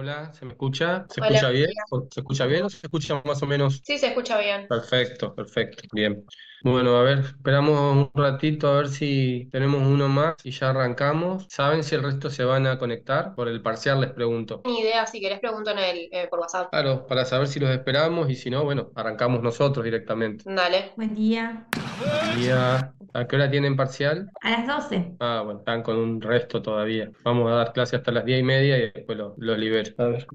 Hola, ¿se me escucha? ¿Se Hola, escucha buen bien? día. ¿Se escucha bien o se escucha más o menos? Sí, se escucha bien. Perfecto, perfecto, bien. Bueno, a ver, esperamos un ratito a ver si tenemos uno más y ya arrancamos. ¿Saben si el resto se van a conectar? Por el parcial les pregunto. Ni idea, si querés pregunto por WhatsApp. Claro, para saber si los esperamos y si no, bueno, arrancamos nosotros directamente. Dale. Buen día. ¿A qué hora tienen parcial? A las 12. Ah, bueno, están con un resto todavía. Vamos a dar clase hasta las 10:30 y después los libero. A ver.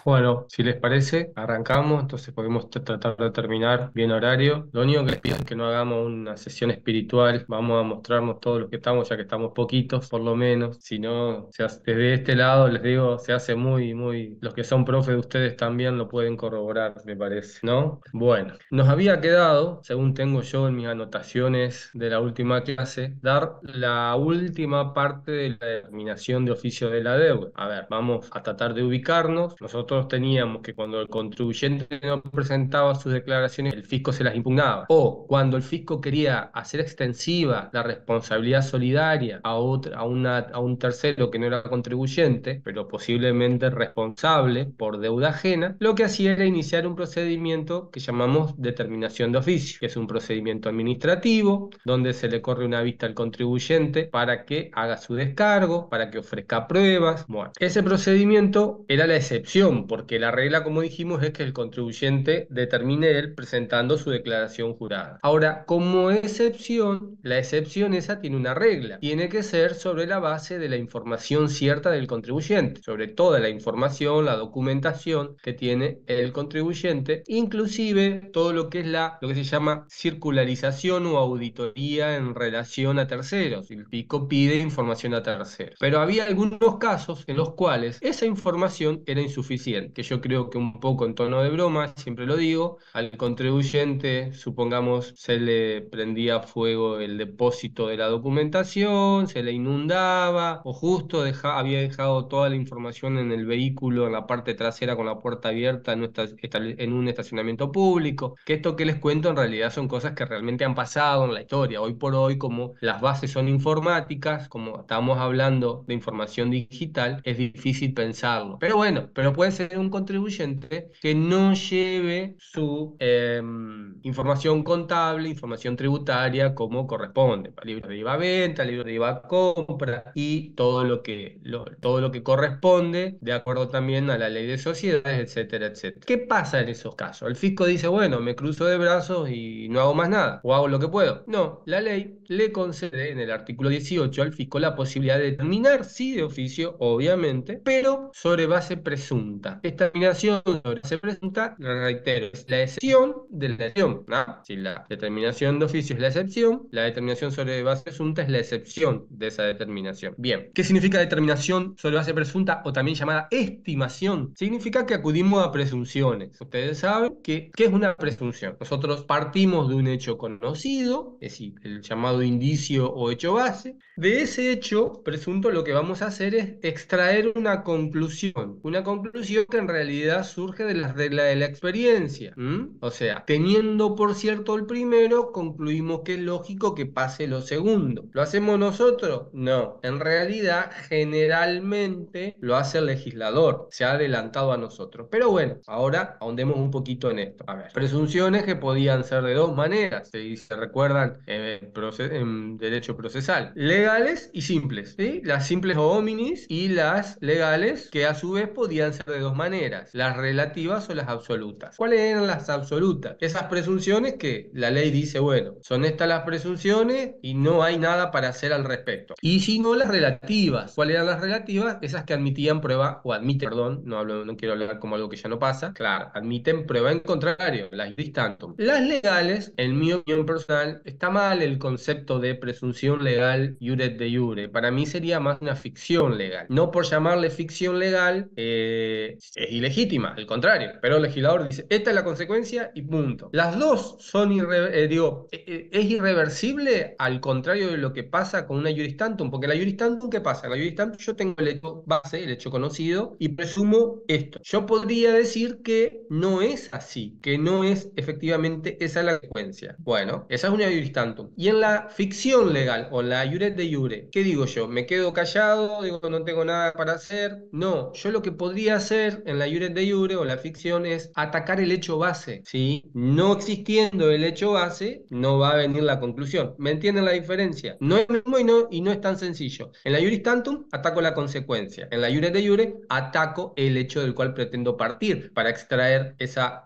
Bueno, si les parece, arrancamos, entonces podemos tratar de terminar bien horario. Lo único que les pido es que no hagamos una sesión espiritual, vamos a mostrarnos todos los que estamos, ya que estamos poquitos, por lo menos. Si no, desde este lado les digo, se hace muy, los que son profes de ustedes también lo pueden corroborar, me parece, ¿no? Bueno, nos había quedado, según tengo yo en mis anotaciones de la última clase, dar la última parte de la determinación de oficio de la deuda. A ver, vamos a tratar de ubicarnos. Nosotros teníamos que cuando el contribuyente no presentaba sus declaraciones, el fisco se las impugnaba. O cuando el fisco quería hacer extensiva la responsabilidad solidaria a un tercero que no era contribuyente, pero posiblemente responsable por deuda ajena, lo que hacía era iniciar un procedimiento que llamamos determinación de oficio, que es un procedimiento administrativo donde se le corre una vista al contribuyente para que haga su descargo, para que ofrezca pruebas. Bueno, ese procedimiento era la excepción, porque la regla, como dijimos, es que el contribuyente determine él presentando su declaración jurada. Ahora, como excepción, la excepción esa tiene una regla. Tiene que ser sobre la base de la información cierta del contribuyente, sobre toda la información, la documentación que tiene el contribuyente, inclusive todo lo que es lo que se llama circularización o auditoría en relación a terceros. El PICO pide información a terceros. Pero había algunos casos en los cuales esa información era insuficiente, que yo creo que un poco en tono de broma, siempre lo digo, al contribuyente, supongamos, se le prendía fuego el depósito de la documentación, se le inundaba, o justo había dejado toda la información en el vehículo, en la parte trasera con la puerta abierta en un estacionamiento público, que esto que les cuento en realidad son cosas que realmente han pasado en la historia. Hoy por hoy, como las bases son informáticas, como estamos hablando de información digital, es difícil pensarlo. Pero bueno, pero puede ser un contribuyente que no lleve su información contable, información tributaria como corresponde, libros de IVA-venta, libros de IVA-compra y todo lo que corresponde de acuerdo también a la ley de sociedades, etcétera, etcétera. ¿Qué pasa en esos casos? El fisco dice, bueno, me cruzo de brazos y no hago más nada, o hago lo que puedo. No, la ley le concede en el artículo 18 al fisco la posibilidad de determinar, sí de oficio, obviamente, pero sobre base presunta. Esta determinación sobre base presunta, lo reitero, es la excepción de la excepción. Si la determinación de oficio es la excepción, la determinación sobre base presunta es la excepción de esa determinación. Bien, ¿qué significa determinación sobre base presunta o también llamada estimación? Significa que acudimos a presunciones. Ustedes saben ¿qué es una presunción? Nosotros partimos de un hecho conocido, es decir, el llamado indicio o hecho base. De ese hecho presunto lo que vamos a hacer es extraer una conclusión que en realidad surge de las reglas de la experiencia. O sea, teniendo por cierto el primero, concluimos que es lógico que pase lo segundo. ¿Lo hacemos nosotros? No. En realidad, generalmente lo hace el legislador, se ha adelantado a nosotros. Pero bueno, ahora ahondemos un poquito en esto. A ver, presunciones que podían ser de dos maneras, si se recuerdan en derecho procesal: legales y simples, ¿sí? Las simples o hominis y las legales, que a su vez podían ser de dos maneras, las relativas o las absolutas. ¿Cuáles eran las absolutas? Esas presunciones que la ley dice, bueno, son estas las presunciones y no hay nada para hacer al respecto. Y si no, las relativas. ¿Cuáles eran las relativas? Esas que admitían prueba, o admiten, perdón, no quiero hablar como algo que ya no pasa. Claro, admiten prueba en contrario, las iuris tantum. Las legales, en mi opinión personal, está mal el concepto de presunción legal iuret de iure. Para mí sería más una ficción legal. No por llamarle ficción legal, es ilegítima, al contrario. Pero el legislador dice, esta es la consecuencia y punto. Las dos son, es irreversible, al contrario de lo que pasa con una iuris tantum, porque la iuris tantum, ¿qué pasa? En la iuris tantum yo tengo el hecho base, el hecho conocido, y presumo esto. Yo podría decir que no es así, que no es efectivamente esa la consecuencia. Bueno, esa es una iuris tantum. Y en la ficción legal, o en la iure de iure, ¿qué digo yo? ¿Me quedo callado? Digo, no tengo nada para hacer. No, yo lo que podría hacer en la iure de iure o la ficción es atacar el hecho base, ¿sí? No existiendo el hecho base, no va a venir la conclusión. ¿Me entienden la diferencia? No es lo mismo y no es tan sencillo. En la iuris tantum, ataco la consecuencia. En la iure de iure, ataco el hecho del cual pretendo partir para extraer esa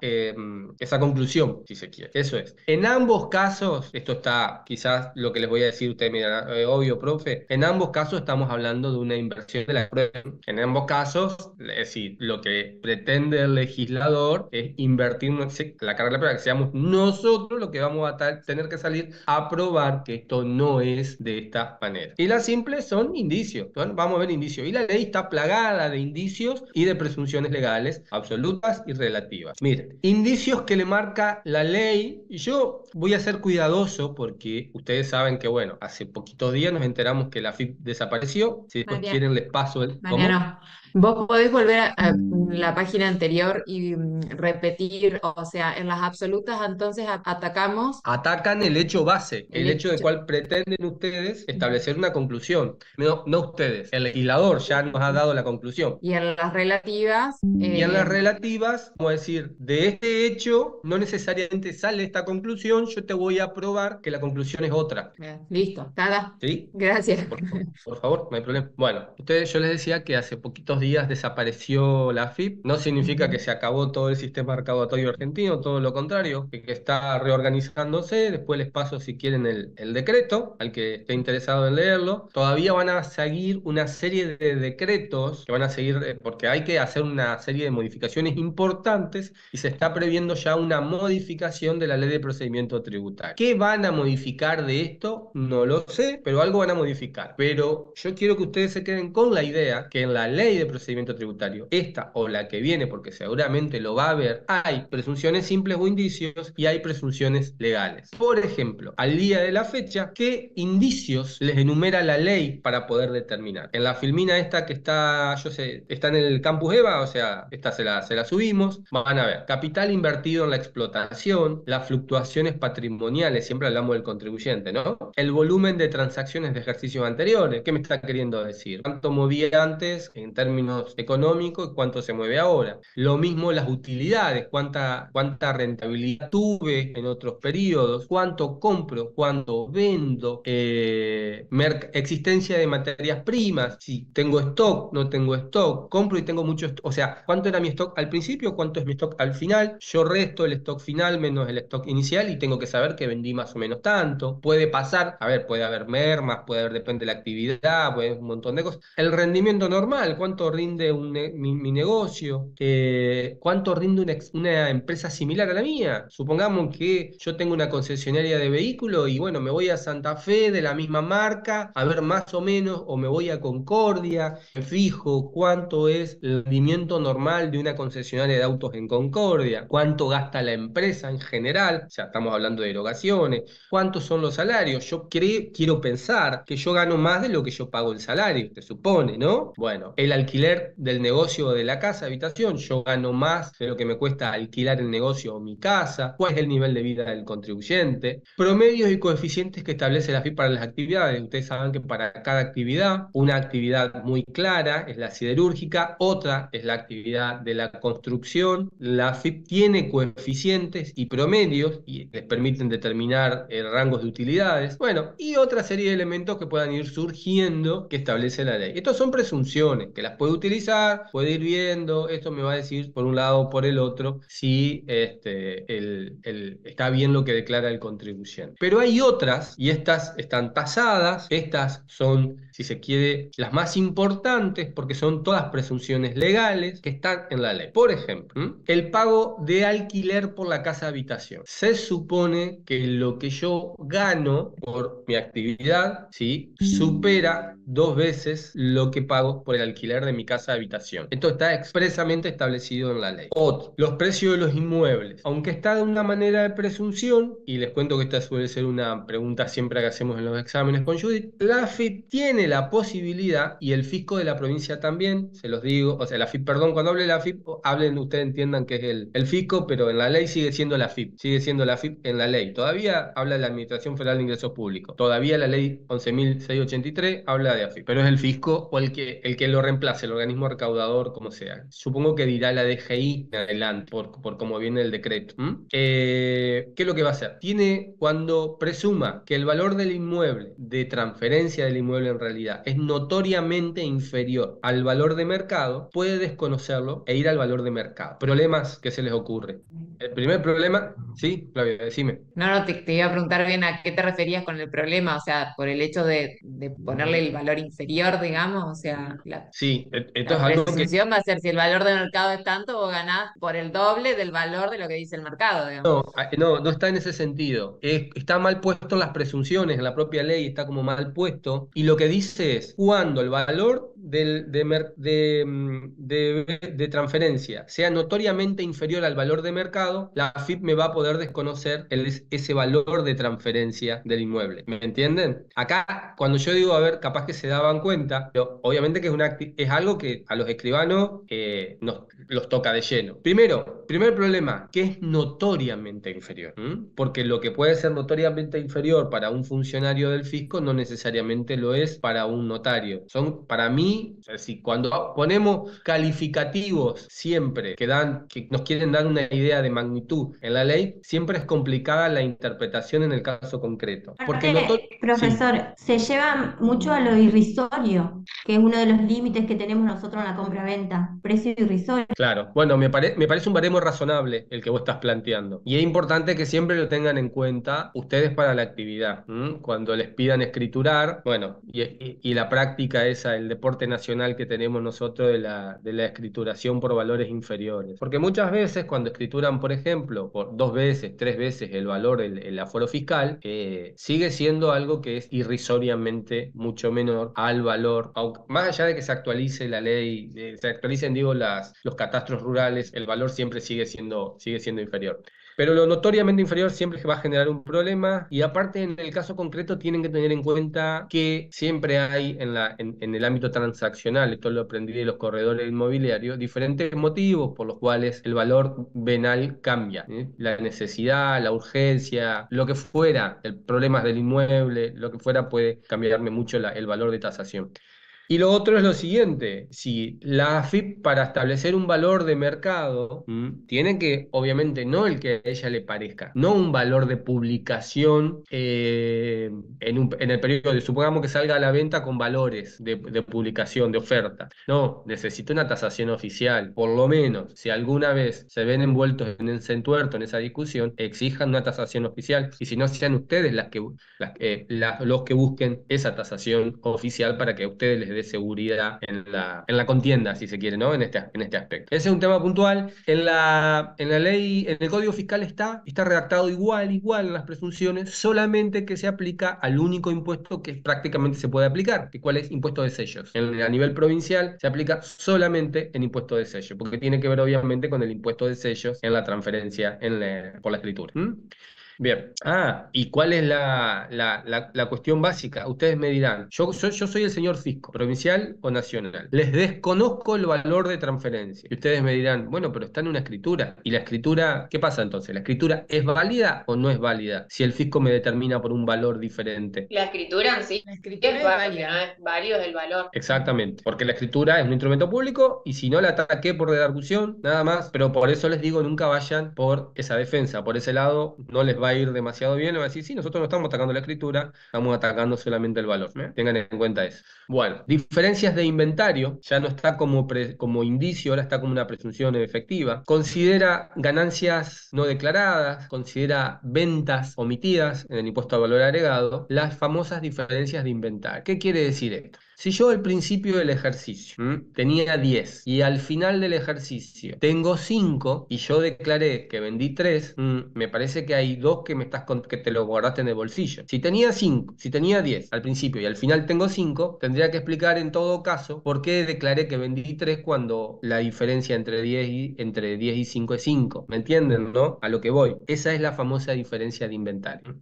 conclusión, si se quiere. Eso es. En ambos casos, esto está quizás lo que les voy a decir, ustedes miran, obvio, profe, en ambos casos estamos hablando de una inversión de la prueba. En ambos casos, es decir, lo que pretende el legislador es invertir la carga de la prueba, que seamos nosotros los que vamos a tener que salir a probar que esto no es de esta manera. Y las simples son indicios. Bueno, vamos a ver indicios. Y la ley está plagada de indicios y de presunciones legales absolutas y relativas. Miren, indicios que le marca la ley, y yo voy a ser cuidadoso porque ustedes saben que, bueno, hace poquitos días nos enteramos que la AFIP desapareció. Si después Mariano, quieren les paso el... ¿Cómo? Mariano, vos podés volver a la página anterior y repetir, o sea, en las absolutas entonces atacamos Atacan el hecho base, el el hecho de hecho. cual pretenden ustedes establecer una conclusión. No, no ustedes, el legislador ya nos ha dado la conclusión. Y en las relativas, Y en las relativas, vamos a decir, de este hecho no necesariamente sale esta conclusión, yo te voy a probar que la conclusión es otra. listo, nada. ¿Sí? Gracias. Por favor, no hay problema. Bueno, yo les decía que hace poquitos días desapareció la AFIP. No significa que se acabó todo el sistema recaudatorio argentino, todo lo contrario, que está reorganizándose. Después les paso, si quieren, el decreto, al que esté interesado en leerlo. Todavía van a seguir una serie de decretos que van a seguir, porque hay que hacer una serie de modificaciones importantes y se está previendo ya una modificación de la ley de procedimiento tributario. ¿Qué van a modificar de esto? No lo sé, pero algo van a modificar. Pero yo quiero que ustedes se queden con la idea que en la ley de procedimiento tributario, esta o la que viene, porque seguramente lo va a haber, hay presunciones simples o indicios y hay presunciones legales. Por ejemplo, al día de la fecha, ¿qué indicios les enumera la ley para poder determinar? En la filmina esta que está, yo sé, está en el campus EVA, o sea, esta se la subimos, van a ver, capital invertido en la explotación, las fluctuaciones patrimoniales, siempre hablamos del contribuyente, ¿no? El volumen de transacciones de ejercicios anteriores, ¿qué me está queriendo decir? ¿Cuánto movía antes en términos económicos y cuánto se mueve ahora? Lo mismo las utilidades, cuánta rentabilidad tuve en otros periodos, cuánto compro, cuánto vendo, existencia de materias primas, si tengo stock, no tengo stock, compro y tengo mucho stock, o sea, cuánto era mi stock al principio, cuánto es mi stock al final, yo resto el stock final menos el stock inicial y tengo que saber que vendí más o menos tanto. Puede pasar, a ver, puede haber mermas, puede haber, depende de la actividad, puede haber un montón de cosas. El rendimiento normal, cuánto rinde mi negocio, cuánto rinde una empresa similar a la mía. Supongamos que yo tengo una concesionaria de vehículos y bueno, me voy a Santa Fe de la misma marca, a ver más o menos, o me voy a Concordia, me fijo cuánto es el rendimiento normal de una concesionaria de autos en Concordia, cuánto gasta la empresa en general, o sea, estamos hablando de erogaciones, cuántos son los salarios. Yo quiero pensar que yo gano más de lo que yo pago el salario, se supone, ¿no? Bueno, el alquiler del negocio o de la casa, habitación, yo gano más de lo que me cuesta alquilar el negocio o mi casa, cuál es el nivel de vida del contribuyente, promedios y coeficientes que establece la AFIP para las actividades. Ustedes saben que para cada actividad, una actividad muy clara es la siderúrgica, otra es la actividad de la construcción. La AFIP tiene coeficientes y promedios y les permiten determinar rangos de utilidades, bueno, y otra serie de elementos que puedan ir surgiendo que establece la ley. Estos son presunciones que las puede utilizar, puede ir viendo, esto me va a decir por un lado o por el otro si está bien lo que declara el contribuyente. Pero hay otras, y estas están tasadas, estas son, si se quiere, las más importantes porque son todas presunciones legales que están en la ley. Por ejemplo, el pago de alquiler por la casa habitación. Se supone que lo que yo gano por mi actividad, ¿sí?, supera 2 veces lo que pago por el alquiler de mi casa habitación. Esto está expresamente establecido en la ley. Otro, los precios de los inmuebles. Aunque está de una manera de presunción, y les cuento que esta suele ser una pregunta siempre que hacemos en los exámenes con Judith, la AFIP tiene la posibilidad, y el fisco de la provincia también, se los digo, o sea, la AFIP, perdón, cuando hable de la AFIP, hablen, ustedes entiendan que es el fisco, pero en la ley sigue siendo la AFIP en la ley. ley. Todavía habla de la Administración Federal de Ingresos Públicos. Todavía la ley 11.683 habla de AFIP. Pero es el fisco o el que lo reemplace, el organismo recaudador, como sea. Supongo que dirá la DGI en adelante, por cómo viene el decreto. ¿Qué es lo que va a hacer? Cuando presuma que el valor del inmueble, de transferencia del inmueble en realidad, es notoriamente inferior al valor de mercado, puede desconocerlo e ir al valor de mercado. Problemas que se les ocurre. El primer problema, sí, Flavia, decime. No, te iba a preguntar bien a qué te referías con el problema, o sea, por el hecho de ponerle el valor inferior, digamos, o sea, Sí, esto es la algo que presunción va a ser si el valor del mercado es tanto, vos ganás por el doble del valor de lo que dice el mercado, digamos. no está en ese sentido. Está mal puesto en las presunciones, en la propia ley está como mal puesto. Y lo que dice es, cuando el valor de transferencia sea notoriamente inferior al valor de mercado, la AFIP me va a poder desconocer ese valor de transferencia del inmueble. ¿Me entienden? Acá, cuando yo digo, a ver, capaz que se daban cuenta, pero obviamente que es algo que a los escribanos los toca de lleno. Primer problema, que es notoriamente inferior. Porque lo que puede ser notoriamente inferior para un funcionario del fisco no necesariamente lo es para un notario. Para mí, o sea, si cuando ponemos calificativos siempre que nos quieren dar una idea de magnitud en la ley, siempre es complicada la interpretación en el caso concreto. Porque Aparte, sí. profesor, se lleva mucho a lo irrisorio, que es uno de los límites que tenemos nosotros en la compra-venta, precio irrisorio. Claro, bueno, me parece un baremo razonable el que vos estás planteando. Y es importante que siempre lo tengan en cuenta ustedes para la actividad. Cuando les pidan escriturar, bueno, y la práctica esa, el deporte nacional que tenemos nosotros de la escrituración por valores inferiores. Porque muchas veces cuando escrituran, por ejemplo, por 2 veces, 3 veces el valor, el aforo fiscal, sigue siendo algo que es irrisoriamente mucho menor al valor, más allá de que se actualice la ley, se actualicen, digo, los catastros rurales, el valor siempre sigue siendo inferior. Pero lo notoriamente inferior siempre va a generar un problema y aparte en el caso concreto tienen que tener en cuenta que siempre hay en el ámbito transaccional, esto lo aprendí de los corredores inmobiliarios, diferentes motivos por los cuales el valor venal cambia. La necesidad, la urgencia, lo que fuera, el problema del inmueble, lo que fuera puede cambiarme mucho el valor de tasación. Y lo otro es lo siguiente, si la AFIP para establecer un valor de mercado, tiene que, obviamente, no el que a ella le parezca, no un valor de publicación en el periodo, supongamos que salga a la venta con valores de publicación, de oferta. No, necesita una tasación oficial, por lo menos, si alguna vez se ven envueltos en ese entuerto, en esa discusión, exijan una tasación oficial, y si no, sean ustedes los que busquen esa tasación oficial para que a ustedes les dé seguridad en la contienda, si se quiere, ¿no? En este aspecto. Ese es un tema puntual. En la ley, en el Código Fiscal está redactado igual en las presunciones, solamente que se aplica al único impuesto que prácticamente se puede aplicar, que cuál es impuesto de sellos. A nivel provincial se aplica solamente en impuesto de sellos, porque tiene que ver obviamente con el impuesto de sellos en la transferencia por la escritura. Bien. ¿Y cuál es la cuestión básica? Ustedes me dirán, yo soy el señor fisco, provincial o nacional. Les desconozco el valor de transferencia. Y ustedes me dirán, bueno, pero está en una escritura. ¿Y la escritura, qué pasa entonces? ¿La escritura es válida o no es válida si el fisco me determina por un valor diferente? La escritura en sí La escritura es es válida, no válida. es válido el valor. Exactamente, porque la escritura es un instrumento público y si no la ataqué por redargución, nada más, pero por eso les digo, nunca vayan por esa defensa, por ese lado no les va a ir demasiado bien, les va a decir, sí, nosotros no estamos atacando la escritura, estamos atacando solamente el valor, tengan en cuenta eso. Bueno, diferencias de inventario, ya no está como indicio, ahora está como una presunción efectiva, considera ganancias no declaradas, considera ventas omitidas en el impuesto al valor agregado, las famosas diferencias de inventario. ¿Qué quiere decir esto? Si yo al principio del ejercicio tenía 10 y al final del ejercicio tengo 5 y yo declaré que vendí 3, me parece que hay 2 que te lo guardaste en el bolsillo. Si tenía 5, si tenía 10 al principio y al final tengo 5, tendría que explicar en todo caso por qué declaré que vendí 3 cuando la diferencia entre 10 y 5 es 5. ¿Me entienden, no? A lo que voy. Esa es la famosa diferencia de inventario.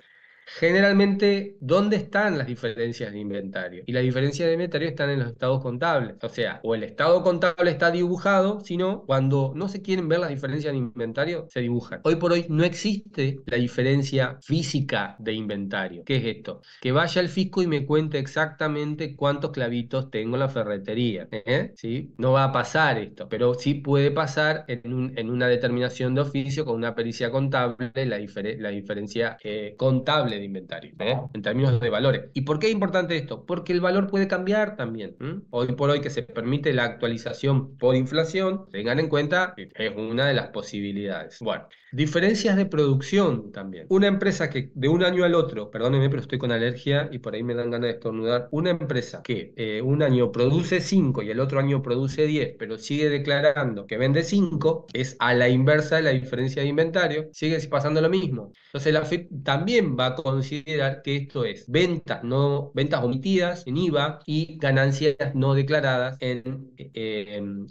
Generalmente, ¿dónde están las diferencias de inventario? Y las diferencias de inventario están en los estados contables. O sea, o el estado contable está dibujado, sino cuando no se quieren ver las diferencias de inventario, se dibujan. Hoy por hoy no existe la diferencia física de inventario. ¿Qué es esto? Que vaya al fisco y me cuente exactamente cuántos clavitos tengo en la ferretería. ¿Sí? No va a pasar esto, pero sí puede pasar en una determinación de oficio con una pericia contable, la diferencia contable de inventario, en términos de valores. ¿Y por qué es importante esto? Porque el valor puede cambiar también. Hoy por hoy que se permite la actualización por inflación, tengan en cuenta que es una de las posibilidades. Bueno, diferencias de producción también. Una empresa que de un año al otro, perdónenme, pero estoy con alergia y por ahí me dan ganas de estornudar, una empresa que un año produce 5 y el otro año produce 10, pero sigue declarando que vende 5, es a la inversa de la diferencia de inventario, sigue pasando lo mismo. Entonces la FIP también va a considerar que esto es ventas omitidas en IVA y ganancias no declaradas en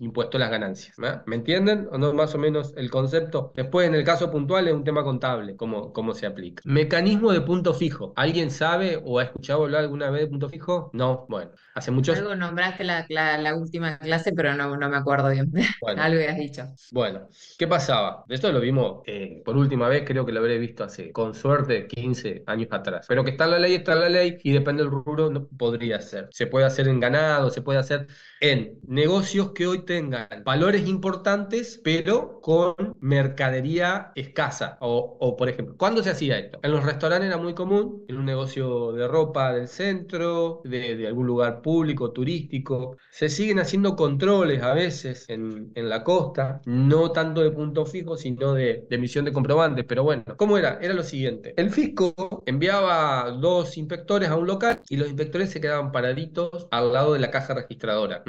impuesto a las ganancias. ¿Me entienden o no más o menos el concepto? Después en el caso puntual es un tema contable, cómo se aplica. Mecanismo de punto fijo. ¿Alguien sabe o ha escuchado hablar alguna vez de punto fijo? No, bueno, hace muchos... Algo nombraste la última clase, pero no me acuerdo bien. Bueno, Algo habías dicho. Bueno, ¿qué pasaba? Esto lo vimos por última vez, creo que lo habré visto hace, con suerte, 15 años atrás. Pero que está la ley y depende del rubro, no podría ser. Se puede hacer en ganado, se puede hacer en negocios que hoy tengan valores importantes, pero con mercadería escasa. Por ejemplo, ¿cuándo se hacía esto? En los restaurantes era muy común, en un negocio de ropa del centro, de algún lugar público, turístico. Se siguen haciendo controles a veces en la costa, no tanto de punto fijo, sino de emisión de comprobantes. Pero bueno, ¿cómo era? Era lo siguiente. El fisco enviaba 2 inspectores a un local y los inspectores se quedaban paraditos al lado de la caja registradora.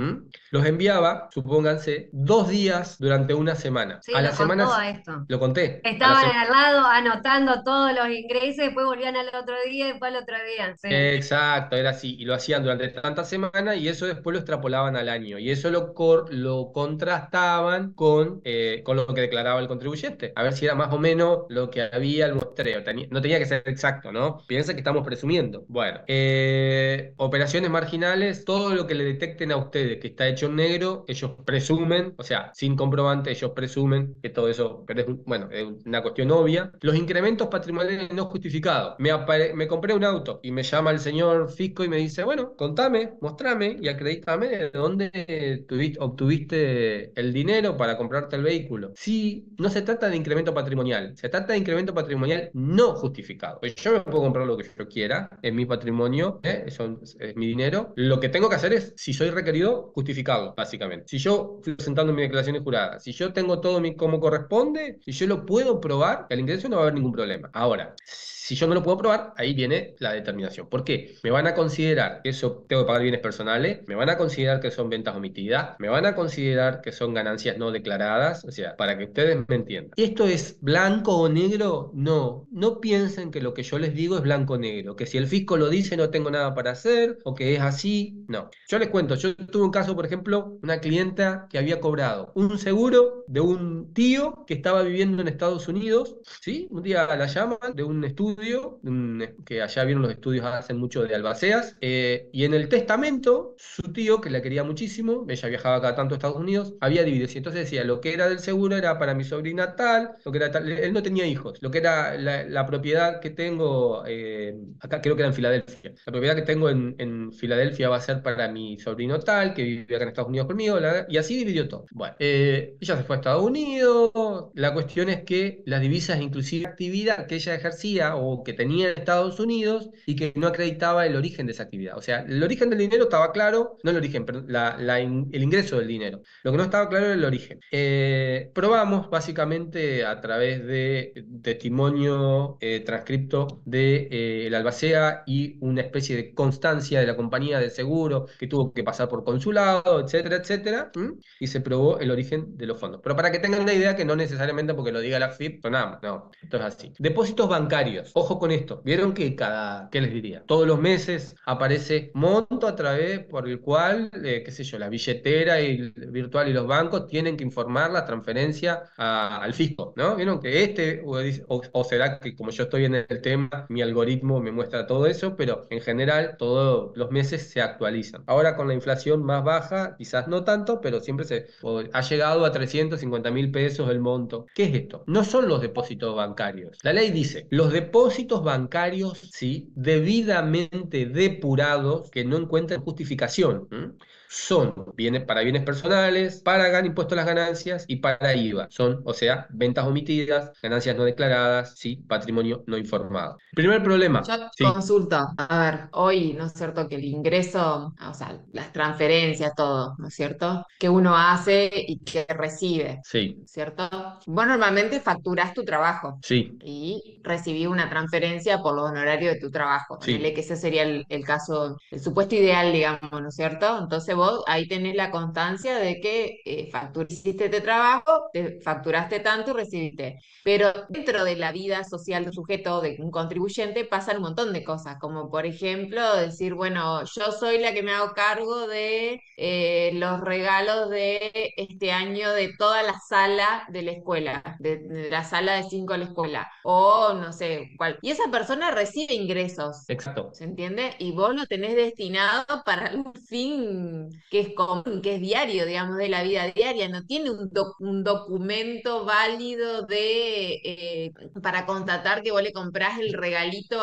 Los enviaba, supónganse, 2 días durante una semana. Sí, A lo la semana... contó a esto. Lo conté. Estaban al lado anotando todos los ingresos, después volvían al otro día, después al otro día. Sí. Exacto, era así, y lo hacían durante tantas semanas y eso después lo extrapolaban al año y eso lo contrastaban con lo que declaraba el contribuyente, a ver si era más o menos lo que había el muestreo. No tenía que ser exacto, ¿no? Piensa que estamos presumiendo. Bueno, operaciones marginales, todo lo que le detecten a ustedes que está hecho en negro, ellos presumen, o sea, sin comprobante, ellos presumen que todo eso, pero es una cuestión obvia. Los incrementos patrimoniales no justificados. Me compré un auto y me llama el señor fisco y me dice, bueno, contame, mostrame y acredítame de dónde obtuviste el dinero para comprarte el vehículo. Sí, no se trata de incremento patrimonial, se trata de incremento patrimonial no justificado. Pues yo me puedo comprar lo que yo quiera en mi patrimonio, eso es mi dinero. Lo que tengo que hacer es, si soy requerido, justificarlo, básicamente. Si yo estoy presentando mis declaraciones juradas, si yo tengo todo como corresponde, si yo lo puedo probar, el ingreso no va a haber ningún problema. Ahora, si yo no lo puedo probar, ahí viene la determinación. ¿Por qué? Me van a considerar que eso tengo que pagar bienes personales, me van a considerar que son ventas omitidas, me van a considerar que son ganancias no declaradas, o sea, para que ustedes me entiendan. ¿Esto es blanco o negro? No, no piensen que lo que yo les digo es blanco o negro, que si el fisco lo dice no tengo nada para hacer, o que es así, no. Yo les cuento, yo tuve un caso, por ejemplo, una clienta que había cobrado un seguro de un tío que estaba viviendo en Estados Unidos, ¿sí? Un día la llaman de un estudio, que allá vieron los estudios hacen mucho de albaceas, y en el testamento, su tío, que la quería muchísimo, ella viajaba cada tanto a Estados Unidos, había dividido, y entonces decía, lo que era del seguro era para mi sobrina tal, lo que era tal, él no tenía hijos, lo que era la propiedad que tengo, acá creo que era en Filadelfia, la propiedad que tengo en Filadelfia va a ser para mi sobrino tal, que vive acá en Estados Unidos conmigo, y así dividió todo. Bueno, ella se fue a Estados Unidos, la cuestión es que las divisas, inclusive actividad que ella ejercía o que tenía en Estados Unidos y que no acreditaba el origen de esa actividad. O sea, el origen del dinero estaba claro, no el origen, pero el ingreso del dinero. Lo que no estaba claro era el origen. Probamos básicamente a través de testimonio transcripto de el albacea y una especie de constancia de la compañía de seguro que tuvo que pasar por consulado, etcétera, etcétera, y se probó el origen de los fondos. Pero para que tengan una idea que no necesariamente porque lo diga la FIP, sonamos, no, esto es así. Depósitos bancarios, ojo con esto, vieron que ¿qué les diría? Todos los meses aparece monto a través por el cual, qué sé yo, la billetera virtual y los bancos tienen que informar la transferencia al fisco, ¿no? Vieron que o será que como yo estoy en el tema, mi algoritmo me muestra todo eso, pero en general todos los meses se actualizan. Ahora con la inflación más baja, quizás no tanto, pero siempre ha llegado a 350.000 pesos el monto. ¿Qué es esto? No son los depósitos bancarios. La ley dice, los depósitos bancarios, sí, debidamente depurados, que no encuentran justificación, son para bienes personales, pagan impuestos a las ganancias y para IVA. Son, o sea, ventas omitidas, ganancias no declaradas, sí, patrimonio no informado. Primer problema, Yo sí, consulto, a ver, hoy, ¿no es cierto? Que el ingreso, o sea, las transferencias, todo, ¿no es cierto? Que uno hace y que recibe, sí, ¿cierto? Vos normalmente facturás tu trabajo sí, y recibí una transferencia por los honorarios de tu trabajo. Ponele sí, que ese sería el caso, el supuesto ideal, digamos, ¿no es cierto? Entonces vos ahí tenés la constancia de que hiciste este trabajo, te facturaste tanto y recibiste. Pero dentro de la vida social del sujeto, de un contribuyente, pasan un montón de cosas, como por ejemplo decir, bueno, yo soy la que me hago cargo de los regalos de este año de toda la sala de la escuela, de la sala de 5 de la escuela, o no sé cuál. Y esa persona recibe ingresos. exacto. ¿Se entiende? Y vos lo tenés destinado para un fin que es común, que es diario, digamos, de la vida diaria. No tiene un documento válido para constatar que vos le comprás el regalito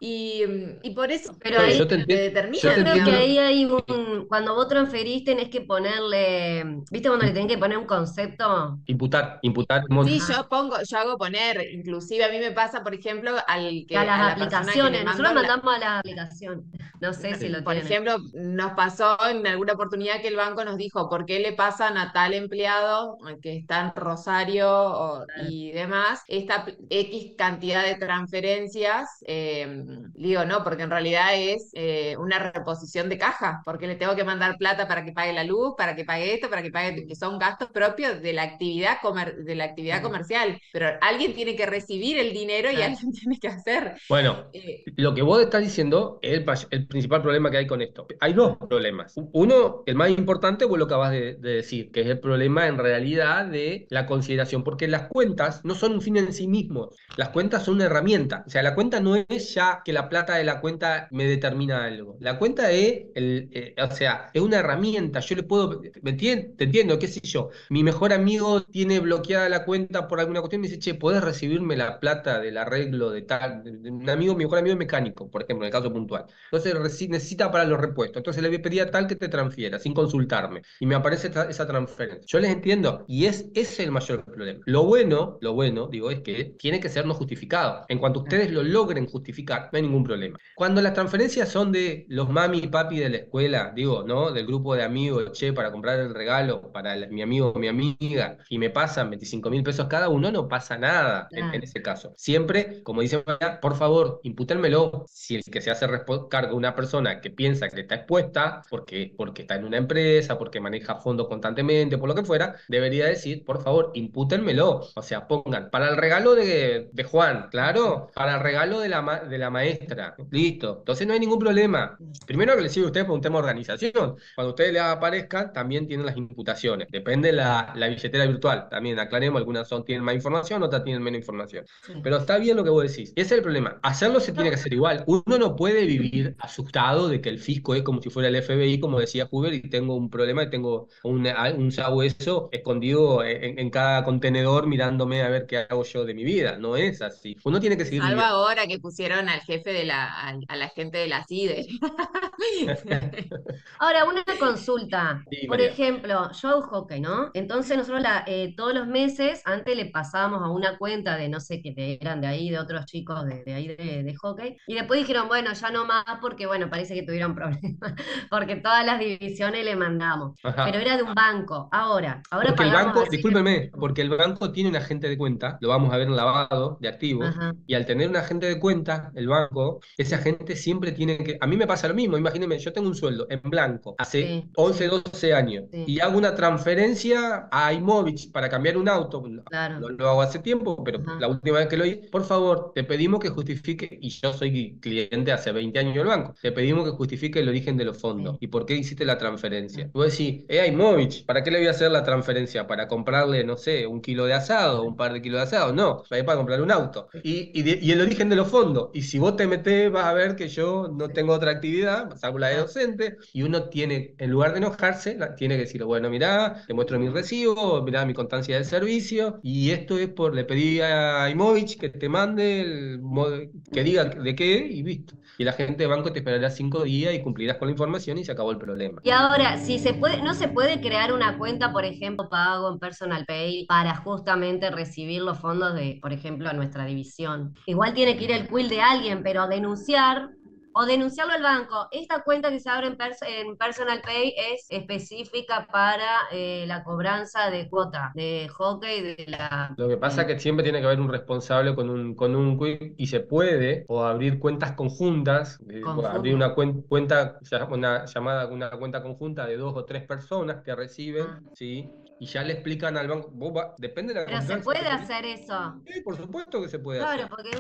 y por eso Pero Bueno, ahí te yo yo te determinan, creo que digamos. entiendo. ahí hay Sí. cuando vos transferís tenés que ponerle, ¿viste cuando le tenés que poner un concepto? Imputar un Sí, Ajá. yo hago poner, inclusive a mí me pasa, por ejemplo, A las a la persona que le aplicaciones, mando nosotros mandamos a las aplicaciones, no sé si lo por tienen. ejemplo, nos pasó en alguna oportunidad que el banco nos dijo, ¿por qué le pasan a tal empleado que está en Rosario y demás esta X cantidad de transferencias? Digo, no, porque en realidad es una reposición de caja, porque le tengo que mandar plata para que pague la luz, para que pague esto, para que pague, que son gastos propios de la actividad, de la actividad Ujú. comercial, pero alguien tiene que recibir el dinero y Claro. alguien tiene que hacer. Bueno, eh, lo que vos estás diciendo es el principal problema que hay con esto. Hay dos problemas. Uno, el más importante, vos lo acabas de decir, que es el problema en realidad de la consideración, porque las cuentas no son un fin en sí mismos, las cuentas son una herramienta. O sea, la cuenta no es ya que la plata de la cuenta me determina algo. La cuenta es, o sea, es una herramienta. Yo le puedo, te entiendo, qué sé yo. Mi mejor amigo tiene bloqueada la cuenta por alguna cuestión y me dice, che, ¿podés recibirme la plata del arreglo de tal? De un amigo, mi mejor amigo es mecánico, por ejemplo, en el caso puntual. Entonces necesita para los repuestos. Entonces le pedía a tal que te transfiera, sin consultarme. Y me aparece esa transferencia. Yo les entiendo. Y ese es el mayor problema. Lo bueno, digo, es que tiene que ser no justificado. En cuanto ustedes lo logren justificar, no hay ningún problema. Cuando las transferencias son de los mami y papi de la escuela, digo, ¿no? Del grupo de amigos, che, para comprar el regalo para mi amigo o mi amiga, y me pasan 25.000 pesos cada uno, no pasa nada en Claro. ese caso. Siempre, como dice María, por favor, impútenmelo. Si el que se hace cargo de una persona que piensa que está expuesta, porque está en una empresa, porque maneja fondos constantemente, por lo que fuera, debería decir, por favor, impútenmelo. O sea, pongan para el regalo de Juan, claro, para el regalo de la maestra. Listo. Entonces no hay ningún problema. Primero que le sirve a ustedes por un tema de organización. Cuando ustedes le aparezcan, también tienen las imputaciones. Depende la billetera virtual. También aclaremos, algunas tienen más información, otras tienen menos información. Sí. Pero está bien lo que vos decís. Ese es el problema. Hacerlo se tiene que hacer igual. Uno no puede vivir asustado de que el fisco es como si fuera el FBI, como decía Huber, y tengo un problema y tengo un sabueso escondido en cada contenedor mirándome a ver qué hago yo de mi vida. No es así. Uno tiene que seguir Salvo viviendo. ahora que pusieron al jefe a la gente de la CIDE. Ahora, una consulta. Sí, Por María. ejemplo, yo hago hockey, ¿no? Entonces nosotros todos los meses antes le pasábamos a una cuenta de no sé qué eran de ahí, de otros chicos de ahí de hockey. Y después dijeron, bueno, ya no más porque, bueno, parece que tuvieron problemas. Porque todas las las divisiones le mandamos, Ajá. pero era de un banco. Ahora Porque el pagamos banco, así. discúlpeme, porque el banco tiene un agente de cuenta, lo vamos a ver en lavado de activos, Ajá, y al tener un agente de cuenta, el banco, ese agente siempre tiene que. A mí me pasa lo mismo, imagínense, yo tengo un sueldo en blanco hace sí, 11, sí, 12 años, sí, y hago una transferencia a Imovich para cambiar un auto. claro. No lo hago hace tiempo, pero Ajá. la última vez que lo hice, por favor, te pedimos que justifique, y yo soy cliente hace 20 años del banco, te pedimos que justifique el origen de los fondos Sí. y por qué hiciste la transferencia. Sí. Vos decís, Imovich, ¿para qué le voy a hacer la transferencia? ¿Para comprarle, no sé, un kilo de asado, un par de kilos de asado? No, es para comprar un auto. Y el origen de los fondos. Y si vos te metés, vas a ver que yo no tengo otra actividad, salvo la de Claro. docente, y uno tiene, en lugar de enojarse, tiene que decir, bueno, mirá, te muestro mi recibo, mirá mi constancia del servicio, y esto es le pedí a Imovich que te mande que diga de qué, y listo. Y la gente de banco te esperará 5 días y cumplirás con la información y se acabó el problema. Y ahora, si se puede, no se puede crear una cuenta, por ejemplo, pago en Personal Pay para justamente recibir los fondos de, por ejemplo, a nuestra división. Igual tiene que ir el quill de alguien, pero denunciar o denunciarlo al banco. Esta cuenta que se abre en Personal Pay es específica para la cobranza de cuota de hockey de la... Lo que pasa es que siempre tiene que haber un responsable con un quick y se puede, o abrir cuentas conjuntas, o abrir conjunta. una cuenta, una cuenta conjunta de 2 o 3 personas que reciben, Ah. ¿sí? Y ya le explican al banco, depende de la Pero se confianza que puede tenés. hacer eso. Sí, por supuesto que se puede Claro, hacer. porque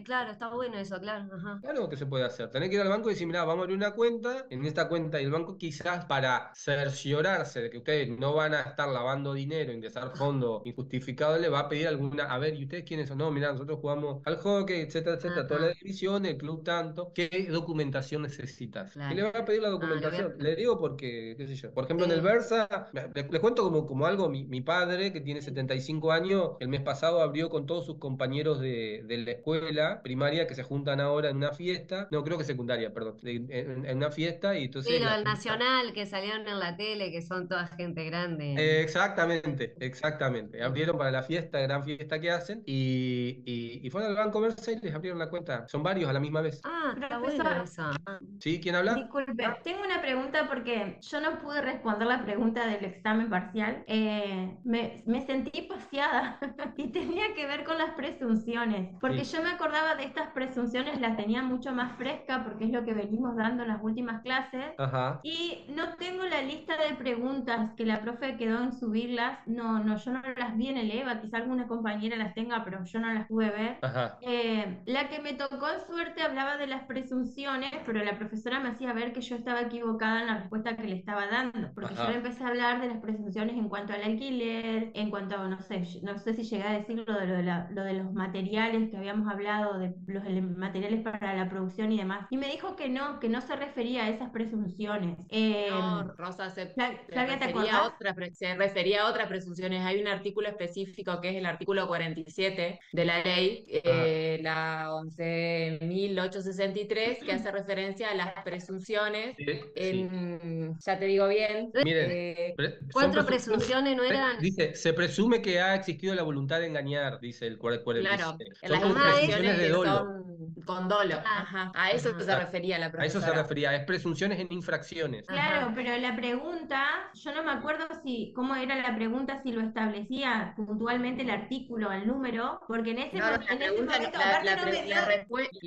claro, está bueno eso, claro. Ajá. Claro que se puede hacer. Tenés que ir al banco y decir, mira, vamos a abrir una cuenta. En esta cuenta y el banco quizás para cerciorarse de que ustedes no van a estar lavando dinero, ingresar fondos injustificados, le va a pedir alguna, a ver, ¿y ustedes quiénes son? No, mira, nosotros jugamos al hockey, etcétera, etcétera, toda la Ajá, división, el club tanto. ¿Qué documentación necesitas? Y le claro. va a pedir la Ah, lo voy a... documentación. Le digo porque, qué sé yo. Por ejemplo, en el Sí. Versa, les cuento como algo, mi padre, que tiene 75 años, el mes pasado abrió con todos sus compañeros de la escuela primaria que se juntan ahora en una fiesta, no, creo que secundaria, perdón, en una fiesta y Sí, entonces lo la del gente. Nacional, que salieron en la tele, que son toda gente grande. Exactamente, exactamente. Sí. Abrieron para la fiesta, gran fiesta que hacen, y fueron al Banco Versa y les abrieron la cuenta. Son varios a la misma vez. Ah, está bueno Profesor, eso. Ah, ¿Sí? ¿Quién habla? disculpe, tengo una pregunta porque yo no pude responder la pregunta del examen parcial. Me sentí paseada y tenía que ver con las presunciones, porque Sí. yo me acordaba de estas presunciones, las tenía mucho más fresca porque es lo que venimos dando en las últimas clases. Ajá, Y no tengo la lista de preguntas que la profe quedó en subirlas. No, no, yo no las vi en el EVA, quizá alguna compañera las tenga, pero yo no las pude ver. ajá, La que me tocó en suerte hablaba de las presunciones, pero la profesora me hacía ver que yo estaba equivocada en la respuesta que le estaba dando, porque yo le ajá. empecé a hablar de las presunciones en cuanto al alquiler, en cuanto a, no sé si llegué a decir lo de los materiales que habíamos hablado, de los materiales para la producción y demás. Y me dijo que no se refería a esas presunciones. No, Rosa, Flavia, ¿te acordás? se refería a otras presunciones. Hay un artículo específico que es el artículo 47 de la ley, Ajá. la 11.863, que hace referencia a las presunciones Sí, sí. ya te digo bien, Miren, son cuatro presunciones. presunciones no eran. Dice, se presume que ha existido la voluntad de engañar, dice el claro, 47. en Son las como Ah, presunciones infracciones de que dolo. son con dolo. Ah, Ajá, a eso ajá, se refería la A eso se profesora. refería, es presunciones en infracciones. Claro, ajá. pero la pregunta, yo no me acuerdo cómo era la pregunta, si lo establecía puntualmente el artículo, el número, porque No, no, la en ese pregunta, momento, aparte no me dio. la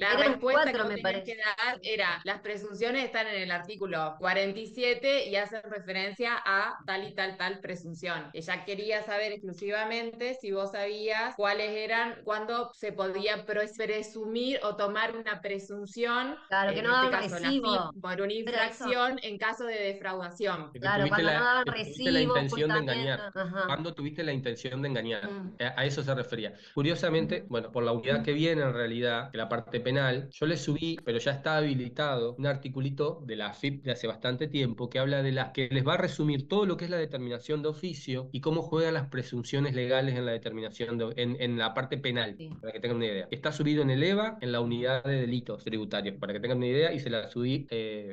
Eran respuesta que cuatro, vos me tenías parece. que dar era, las presunciones están en el artículo 47 y hacen referencia a tal y tal presunción. Ella quería saber exclusivamente si vos sabías cuáles eran, cuándo se podía presumir o tomar una presunción, Claro, que en no este daban caso recibo. por una Era eso. infracción en caso de defraudación. Que Claro, cuando no daban que tuviste la recibo, intención de ocultamiento. engañar. Ajá. Cuando tuviste la intención de engañar. Mm. A eso se refería. Curiosamente, bueno, por la unidad que viene en realidad, que la parte penal, yo le subí, pero ya está habilitado, un articulito de la AFIP de hace bastante tiempo que habla de las que les va a resumir todo lo que es la determinación de de oficio y cómo juegan las presunciones legales en la determinación, en la parte penal, Sí. para que tengan una idea. Está subido en el EVA, en la unidad de delitos tributarios, para que tengan una idea, y se la subí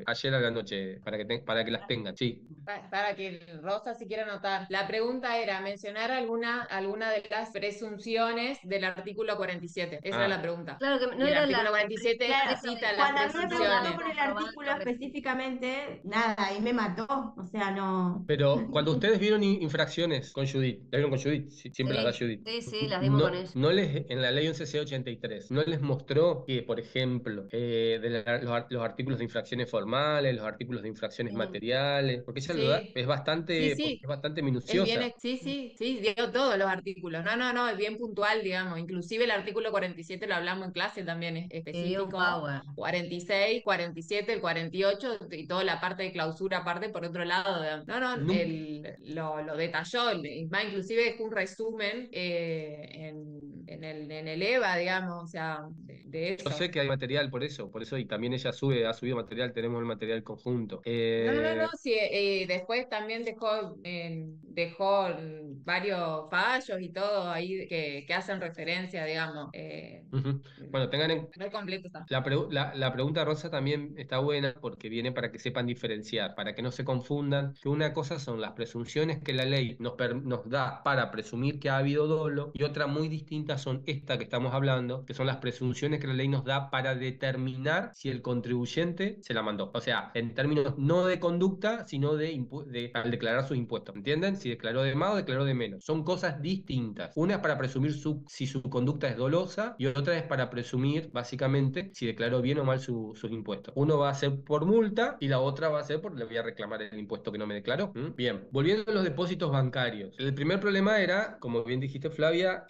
ayer a la noche, para que las tengan. Sí. Para que Rosa si quiere anotar. La pregunta era mencionar alguna de las presunciones del artículo 47. Esa era Ah, la pregunta. Claro que no Y el era artículo 47 Claro, cita las cuando a mí me preguntó presunciones. por el artículo específicamente, nada, ahí me mató. O sea, no. pero cuando ustedes vieron infracciones con Judith, ¿la vieron con Judith? Siempre las da Sí, Judith. sí, sí, las dimos con No, ella. no les, en la ley 11C83, no les mostró que, por ejemplo, los artículos de infracciones formales, los artículos de infracciones Sí. materiales, porque ella lo da, Sí, sí, sí. es bastante Es bien, minuciosa. sí, sí, sí, dio todos los artículos. No, no, no, es bien puntual, digamos. Inclusive el artículo 47 lo hablamos en clase también, es Te dio un específico. power. 46, 47, el 48 y toda la parte de clausura aparte por otro lado, digamos. No, no, Nun- lo detalló, y más inclusive es un resumen en el EVA, digamos, o sea, de yo eso. sé que hay material por eso, y también ella ha subido material, tenemos el material conjunto. No, no, no, sí, después también dejó varios fallos y todo ahí que hacen referencia, digamos. Ujú. Bueno, Muy completo está. La pregunta Rosa también está buena porque viene para que sepan diferenciar, para que no se confundan, que una cosa son las presunciones que la ley nos da para presumir que ha habido dolo, y otra muy distinta son esta que estamos hablando, que son las presunciones que la ley nos da para determinar si el contribuyente se la mandó. O sea, en términos no de conducta, sino al declarar sus impuestos. ¿Entienden? Si declaró de más o declaró de menos. Son cosas distintas. Una es para presumir si su conducta es dolosa, y otra es para presumir, básicamente, si declaró bien o mal sus impuestos. Uno va a ser por multa y la otra va a ser porque le voy a reclamar el impuesto que no me declaró. ¿Mm? Bien, volviendo a los depósitos bancarios. El primer problema era, como bien dijiste, Flavia,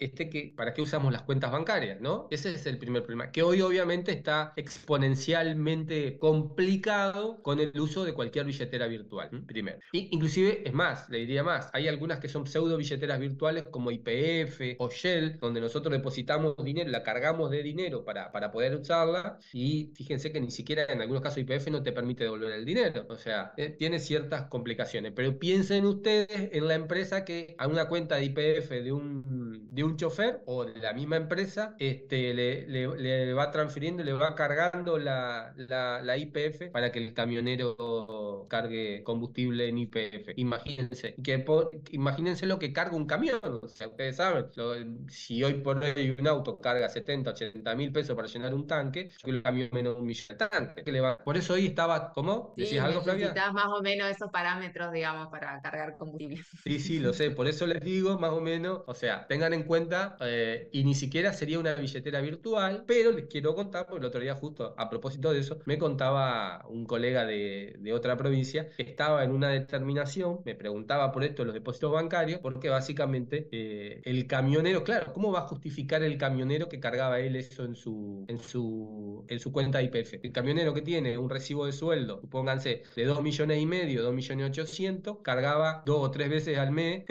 ¿para qué usamos las cuentas bancarias, no? Ese es el primer problema, que hoy obviamente está exponencialmente complicado con el uso de cualquier billetera virtual. Primero. Inclusive, es más, le diría más, hay algunas que son pseudo billeteras virtuales como YPF o Shell, donde nosotros depositamos dinero, la cargamos de dinero para poder usarla, y fíjense que ni siquiera en algunos casos YPF no te permite devolver el dinero. O sea, tiene ciertas complicaciones. Pero piensen ustedes en la empresa que a una cuenta de YPF de un chofer o de la misma empresa le va transfiriendo, le va cargando la YPF para que el camionero cargue combustible en YPF. Imagínense lo que carga un camión. O sea, ustedes saben, si hoy por hoy un auto carga 70, 80 mil pesos para llenar un tanque, yo creo que el camión menos de 1 millón de tanques. Por eso hoy estaba, ¿cómo? Sí, ¿Decías algo, Flavia? necesitas más o menos esos parámetros, digamos, para cargar combustible. Sí, sí, lo sé, por eso les digo más o menos, o sea, tengan en cuenta, y ni siquiera sería una billetera virtual, pero les quiero contar, porque el otro día justo a propósito de eso, me contaba un colega de otra provincia que estaba en una determinación, me preguntaba por esto de los depósitos bancarios, porque básicamente el camionero, claro, ¿cómo va a justificar el camionero que cargaba él eso en su cuenta IPF? El camionero que tiene un recibo de sueldo, supónganse, de 2,5 millones, 2,800,000, cargaba 2 o 3 veces al mes,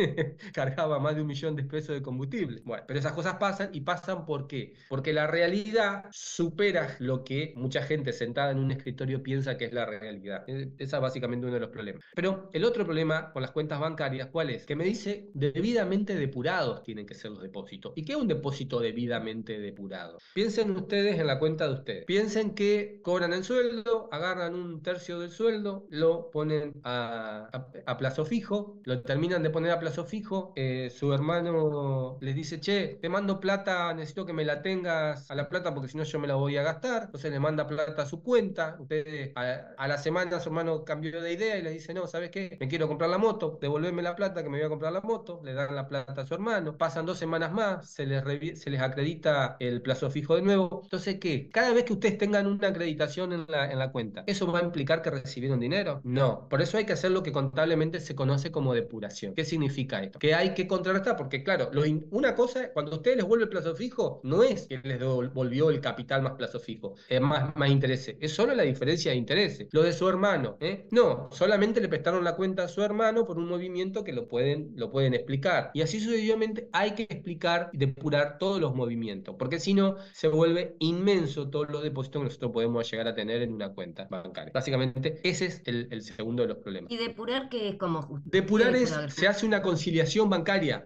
cargaba más de 1 millón de pesos de combustible. Bueno, pero esas cosas pasan, y pasan ¿por qué? Porque la realidad supera lo que mucha gente sentada en un escritorio piensa que es la realidad. Ese es básicamente uno de los problemas. Pero el otro problema con las cuentas bancarias, ¿cuál es? Que me dice debidamente depurados tienen que ser los depósitos. ¿Y qué es un depósito debidamente depurado? Piensen ustedes en la cuenta de ustedes. Piensen que cobran el sueldo, agarran 1/3 del sueldo, lo ponen a plazo fijo, lo terminan de poner a plazo fijo, su hermano les dice, che, te mando plata, necesito que me la tengas a la plata porque si no yo me la voy a gastar. Entonces le manda plata a su cuenta. Ustedes, a la semana su hermano cambió de idea y le dice, no, ¿sabes qué? Me quiero comprar la moto, devolverme la plata que me voy a comprar la moto. Le dan la plata a su hermano. Pasan 2 semanas más, se les acredita el plazo fijo de nuevo. Entonces, ¿qué? Cada vez que ustedes tengan una acreditación en la cuenta, ¿eso va a implicar que recibieron dinero? No. Por eso hay que hacer lo que contablemente se conoce como depuración. ¿Qué significa esto? Que hay que contrarrestar, porque claro, una cosa, cuando a ustedes les vuelve el plazo fijo, no es que les devolvieron devolvió el capital más plazo fijo, más intereses. Es solo la diferencia de intereses. Lo de su hermano, no, solamente le prestaron la cuenta a su hermano por un movimiento que lo pueden explicar. Y así sucesivamente hay que explicar y depurar todos los movimientos, porque si no, se vuelve inmenso todos los depósitos que nosotros podemos llegar a tener en una cuenta bancaria. Básicamente, ese es el segundo de los problemas. Y depurar que es como Depurar se hace una conciliación bancaria.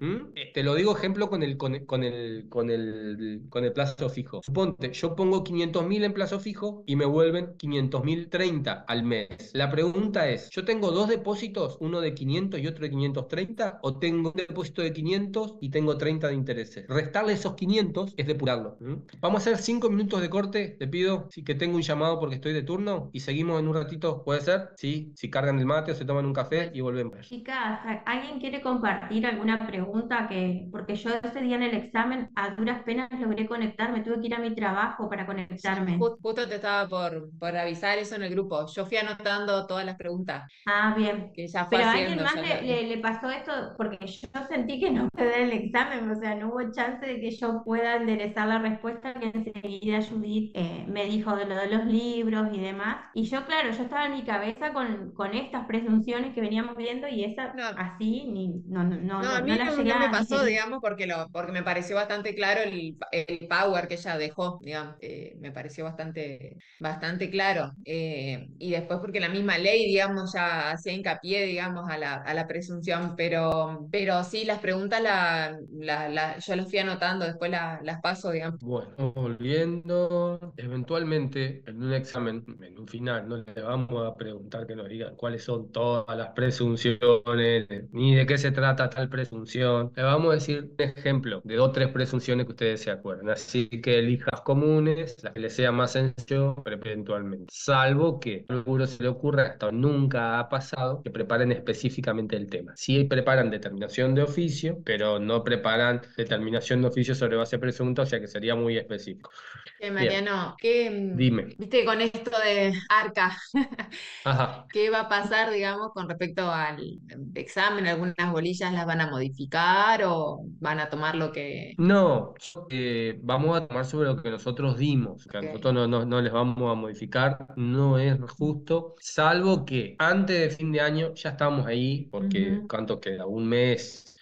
Te lo digo ejemplo con el plazo fijo. Suponte, yo pongo 500.000 en plazo fijo y me vuelven 500.030 al mes. La pregunta es, ¿yo tengo dos depósitos, uno de 500 y otro de 530? ¿O tengo un depósito de 500 y tengo 30 de intereses? Restarle esos 500 es depurarlo. Vamos a hacer 5 minutos de corte, te pido, que tengo un llamado porque estoy de turno y seguimos en un ratito, ¿puede ser? Sí, si cargan el mate o se toman un café y volvemos. Chicas, ¿alguien quiere compartir alguna pregunta? Porque yo ese día en el examen a duras penas logré conectarme, tuve que ir a mi trabajo para conectarme. Justo te estaba por avisar eso en el grupo. Yo fui anotando todas las preguntas Ah, bien. que ella fue Pero a alguien haciendo. más Ya le pasó esto, porque yo sentí que no pude dar el examen, o sea, no hubo chance de que yo pueda enderezar la respuesta que enseguida Judith me dijo de lo de los libros y demás. Y yo, claro, yo estaba en mi cabeza con estas presunciones que veníamos viendo y esa No. así no a mí la no, llegué no me a pasó, digerir. digamos, porque me pareció bastante claro el power que ella dejó, digamos, me pareció bastante claro. Y después porque la misma ley, digamos, ya hacía hincapié, digamos, a la presunción, pero sí, las preguntas yo las fui anotando, después las paso, digamos. Bueno, volviendo, eventualmente en un examen, en un final, no le vamos a preguntar que nos diga cuáles son todas las presunciones, ni de qué se trata tal presunción. Le vamos a decir un ejemplo de 2 o 3 presunciones que ustedes se acuerdan. Así que elijas comunes, las que les sea más sencillo, pero eventualmente. Salvo que a alguno se le ocurra, hasta nunca ha pasado, que preparen específicamente el tema. Sí preparan determinación de oficio, pero no preparan determinación de oficio sobre base de presunta, o sea que sería muy específico. Bien, Mariano, dime. viste con esto de Arca, Ajá. ¿qué va a pasar, digamos, con respecto al examen? ¿Algunas bolillas las van a modificar o van a tomar lo que... No, vamos a tomar sobre lo que nosotros dimos, que a Ok. nosotros no les vamos a modificar, no es justo, salvo que antes de fin de año ya estamos ahí, porque Ujú. ¿cuánto queda? Un mes.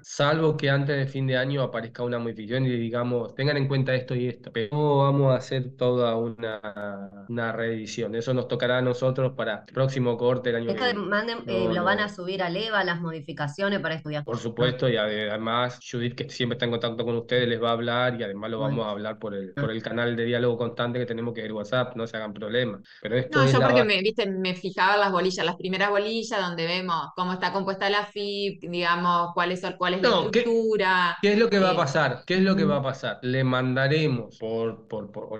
Salvo que antes de fin de año aparezca una modificación y digamos, tengan en cuenta esto y esto, pero no vamos a hacer toda una reedición. Eso nos tocará a nosotros para el próximo corte el año que Esto viene. No, lo van a no. subir a Leva, las modificaciones para estudiar. Por supuesto, y además Judith, que siempre está en contacto con ustedes, les va a hablar y además lo Muy vamos bien. a hablar por el canal de diálogo constante que tenemos que es el WhatsApp, no se hagan problemas. Pero esto No, es yo la porque base. me fijaba en las bolillas, las primeras bolillas donde vemos cómo está compuesta la FIP, digamos, cuál es la No, estructura. ¿qué es lo que va a eh, pasar? ¿Qué es lo que va a ujú. pasar? Le mandaremos o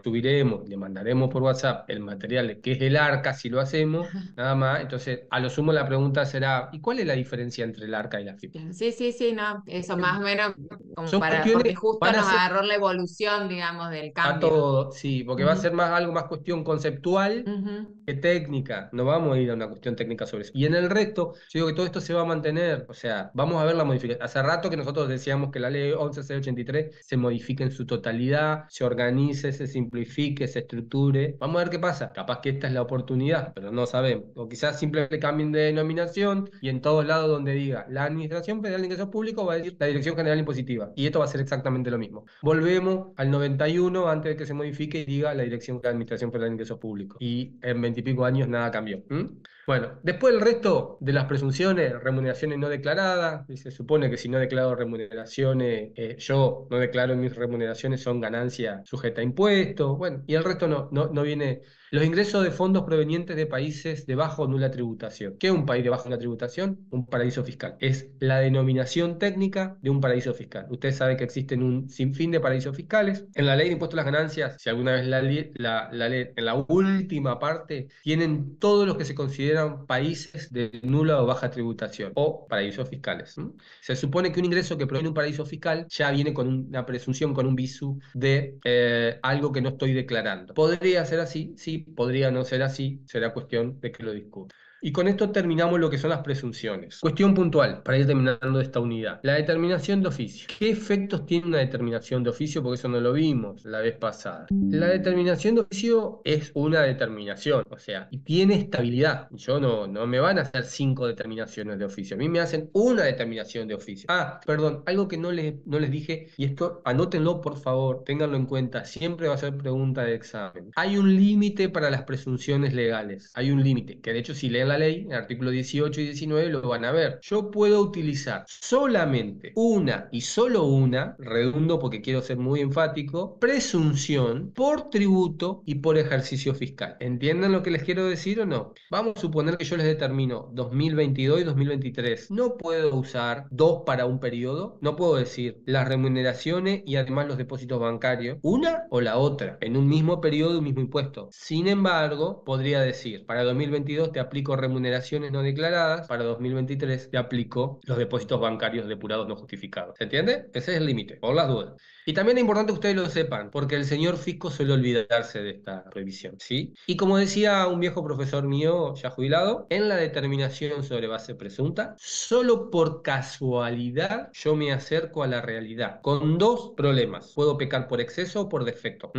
subiremos, le mandaremos por WhatsApp el material de qué es el arca si lo hacemos, nada más. Entonces, a lo sumo la pregunta será, ¿y cuál es la diferencia entre el arca y la FIP? Sí, no, eso más o menos como Son porque cuestiones, justo van a nos ser agarró la evolución, digamos, del a cambio. todo, sí, porque va a Ujú, ser más algo más cuestión conceptual ujú. que técnica, no vamos a ir a una cuestión técnica sobre eso. Y en el resto, yo digo que todo esto se va a mantener, o sea, vamos a ver la modificación. Hace rato que nosotros decíamos que la ley 11.683 se modifique en su totalidad, se organice, se simplifique, se estructure. Vamos a ver qué pasa. Capaz que esta es la oportunidad, pero no sabemos. O quizás simplemente cambien de denominación y en todos lados donde diga la Administración Federal de Ingresos Públicos va a decir la Dirección General Impositiva. Y esto va a ser exactamente lo mismo. Volvemos al 91 antes de que se modifique y diga la Dirección de Administración Federal de Ingresos Públicos. Y en 20 y pico años nada cambió. Bueno, después el resto de las presunciones, remuneraciones no declaradas, y se supone que si no declaro remuneraciones, yo no declaro mis remuneraciones, son ganancias sujetas a impuestos, bueno, y el resto no viene. Los ingresos de fondos provenientes de países de bajo o nula tributación. ¿Qué es un país de bajo o nula tributación? Un paraíso fiscal. Es la denominación técnica de un paraíso fiscal. Ustedes saben que existen un sinfín de paraísos fiscales. En la ley de impuestos a las ganancias, si alguna vez la ley, en la última parte, tienen todos los que se consideran países de nula o baja tributación o paraísos fiscales. Se supone que un ingreso que proviene de un paraíso fiscal ya viene con una presunción, con un visu de algo que no estoy declarando. ¿Podría ser así? Sí, podría no ser así, será cuestión de que lo discuta. Y con esto terminamos lo que son las presunciones. Cuestión puntual, para ir terminando esta unidad. La determinación de oficio. ¿Qué efectos tiene una determinación de oficio? Porque eso no lo vimos la vez pasada. La determinación de oficio es una determinación, o sea, y tiene estabilidad. Yo no me van a hacer 5 determinaciones de oficio. A mí me hacen una determinación de oficio. Ah, perdón, algo que no les dije, y esto anótenlo por favor, ténganlo en cuenta, siempre va a ser pregunta de examen. Hay un límite para las presunciones legales. Hay un límite, que de hecho si leen la ley, en el artículo 18 y 19 lo van a ver. Yo puedo utilizar solamente una y solo una, redundo porque quiero ser muy enfático, presunción por tributo y por ejercicio fiscal. ¿Entienden lo que les quiero decir o no? Vamos a suponer que yo les determino 2022 y 2023. No puedo usar dos para un periodo. No puedo decir las remuneraciones y además los depósitos bancarios, una o la otra, en un mismo periodo, un mismo impuesto. Sin embargo, podría decir, para 2022 te aplico remuneraciones no declaradas, para 2023 te aplico los depósitos bancarios depurados no justificados. ¿Se entiende? Ese es el límite, por las dudas. Y también es importante que ustedes lo sepan, porque el señor fisco suele olvidarse de esta revisión, ¿sí? Y como decía un viejo profesor mío, ya jubilado, en la determinación sobre base presunta, solo por casualidad yo me acerco a la realidad, con dos problemas. Puedo pecar por exceso o por defecto.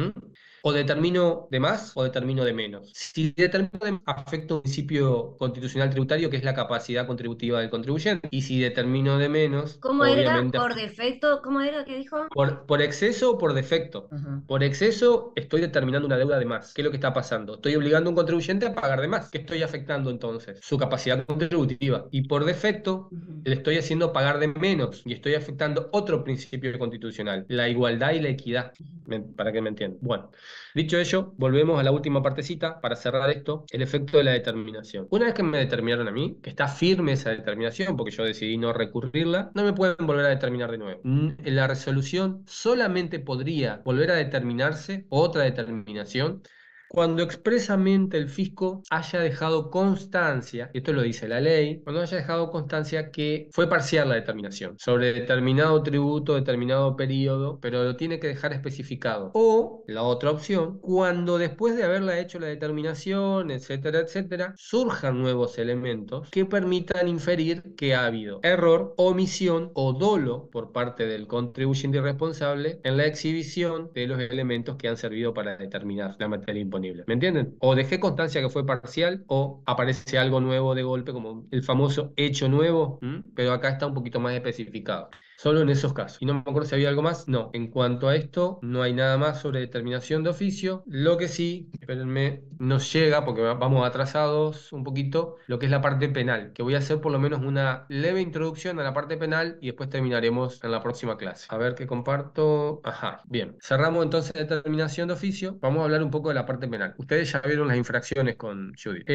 O determino de más o determino de menos. Si determino de más, afecta un principio constitucional tributario que es la capacidad contributiva del contribuyente. Y si determino de menos, ¿Cómo era? obviamente Por defecto, ¿cómo era que dijo? por exceso o por defecto. Ajá. Por exceso estoy determinando una deuda de más. ¿Qué es lo que está pasando? Estoy obligando a un contribuyente a pagar de más. ¿Qué estoy afectando entonces? Su capacidad contributiva. Y por defecto Ujú. le estoy haciendo pagar de menos y estoy afectando otro principio constitucional, la igualdad y la equidad. Para que me entiendan. Bueno, dicho ello, volvemos a la última partecita para cerrar esto, el efecto de la determinación. Una vez que me determinaron a mí, que está firme esa determinación, porque yo decidí no recurrirla, no me pueden volver a determinar de nuevo. En la resolución solamente podría volver a determinarse otra determinación cuando expresamente el fisco haya dejado constancia, y esto lo dice la ley, cuando haya dejado constancia que fue parcial la determinación sobre determinado tributo, determinado periodo, pero lo tiene que dejar especificado. O la otra opción, cuando después de haberla hecho la determinación, etcétera, etcétera, surjan nuevos elementos que permitan inferir que ha habido error, omisión o dolo por parte del contribuyente irresponsable en la exhibición de los elementos que han servido para determinar la materia imponible. ¿Me entienden? O dejé constancia que fue parcial o aparece algo nuevo de golpe, como el famoso hecho nuevo, pero acá está un poquito más especificado. Solo en esos casos. Y no me acuerdo si había algo más. No, en cuanto a esto, no hay nada más sobre determinación de oficio. Lo que sí, espérenme, nos llega, porque vamos atrasados un poquito, lo que es la parte penal, que voy a hacer por lo menos una leve introducción a la parte penal y después terminaremos en la próxima clase. A ver qué comparto. Ajá, bien. Cerramos entonces determinación de oficio. Vamos a hablar un poco de la parte penal. Ustedes ya vieron las infracciones con Judith.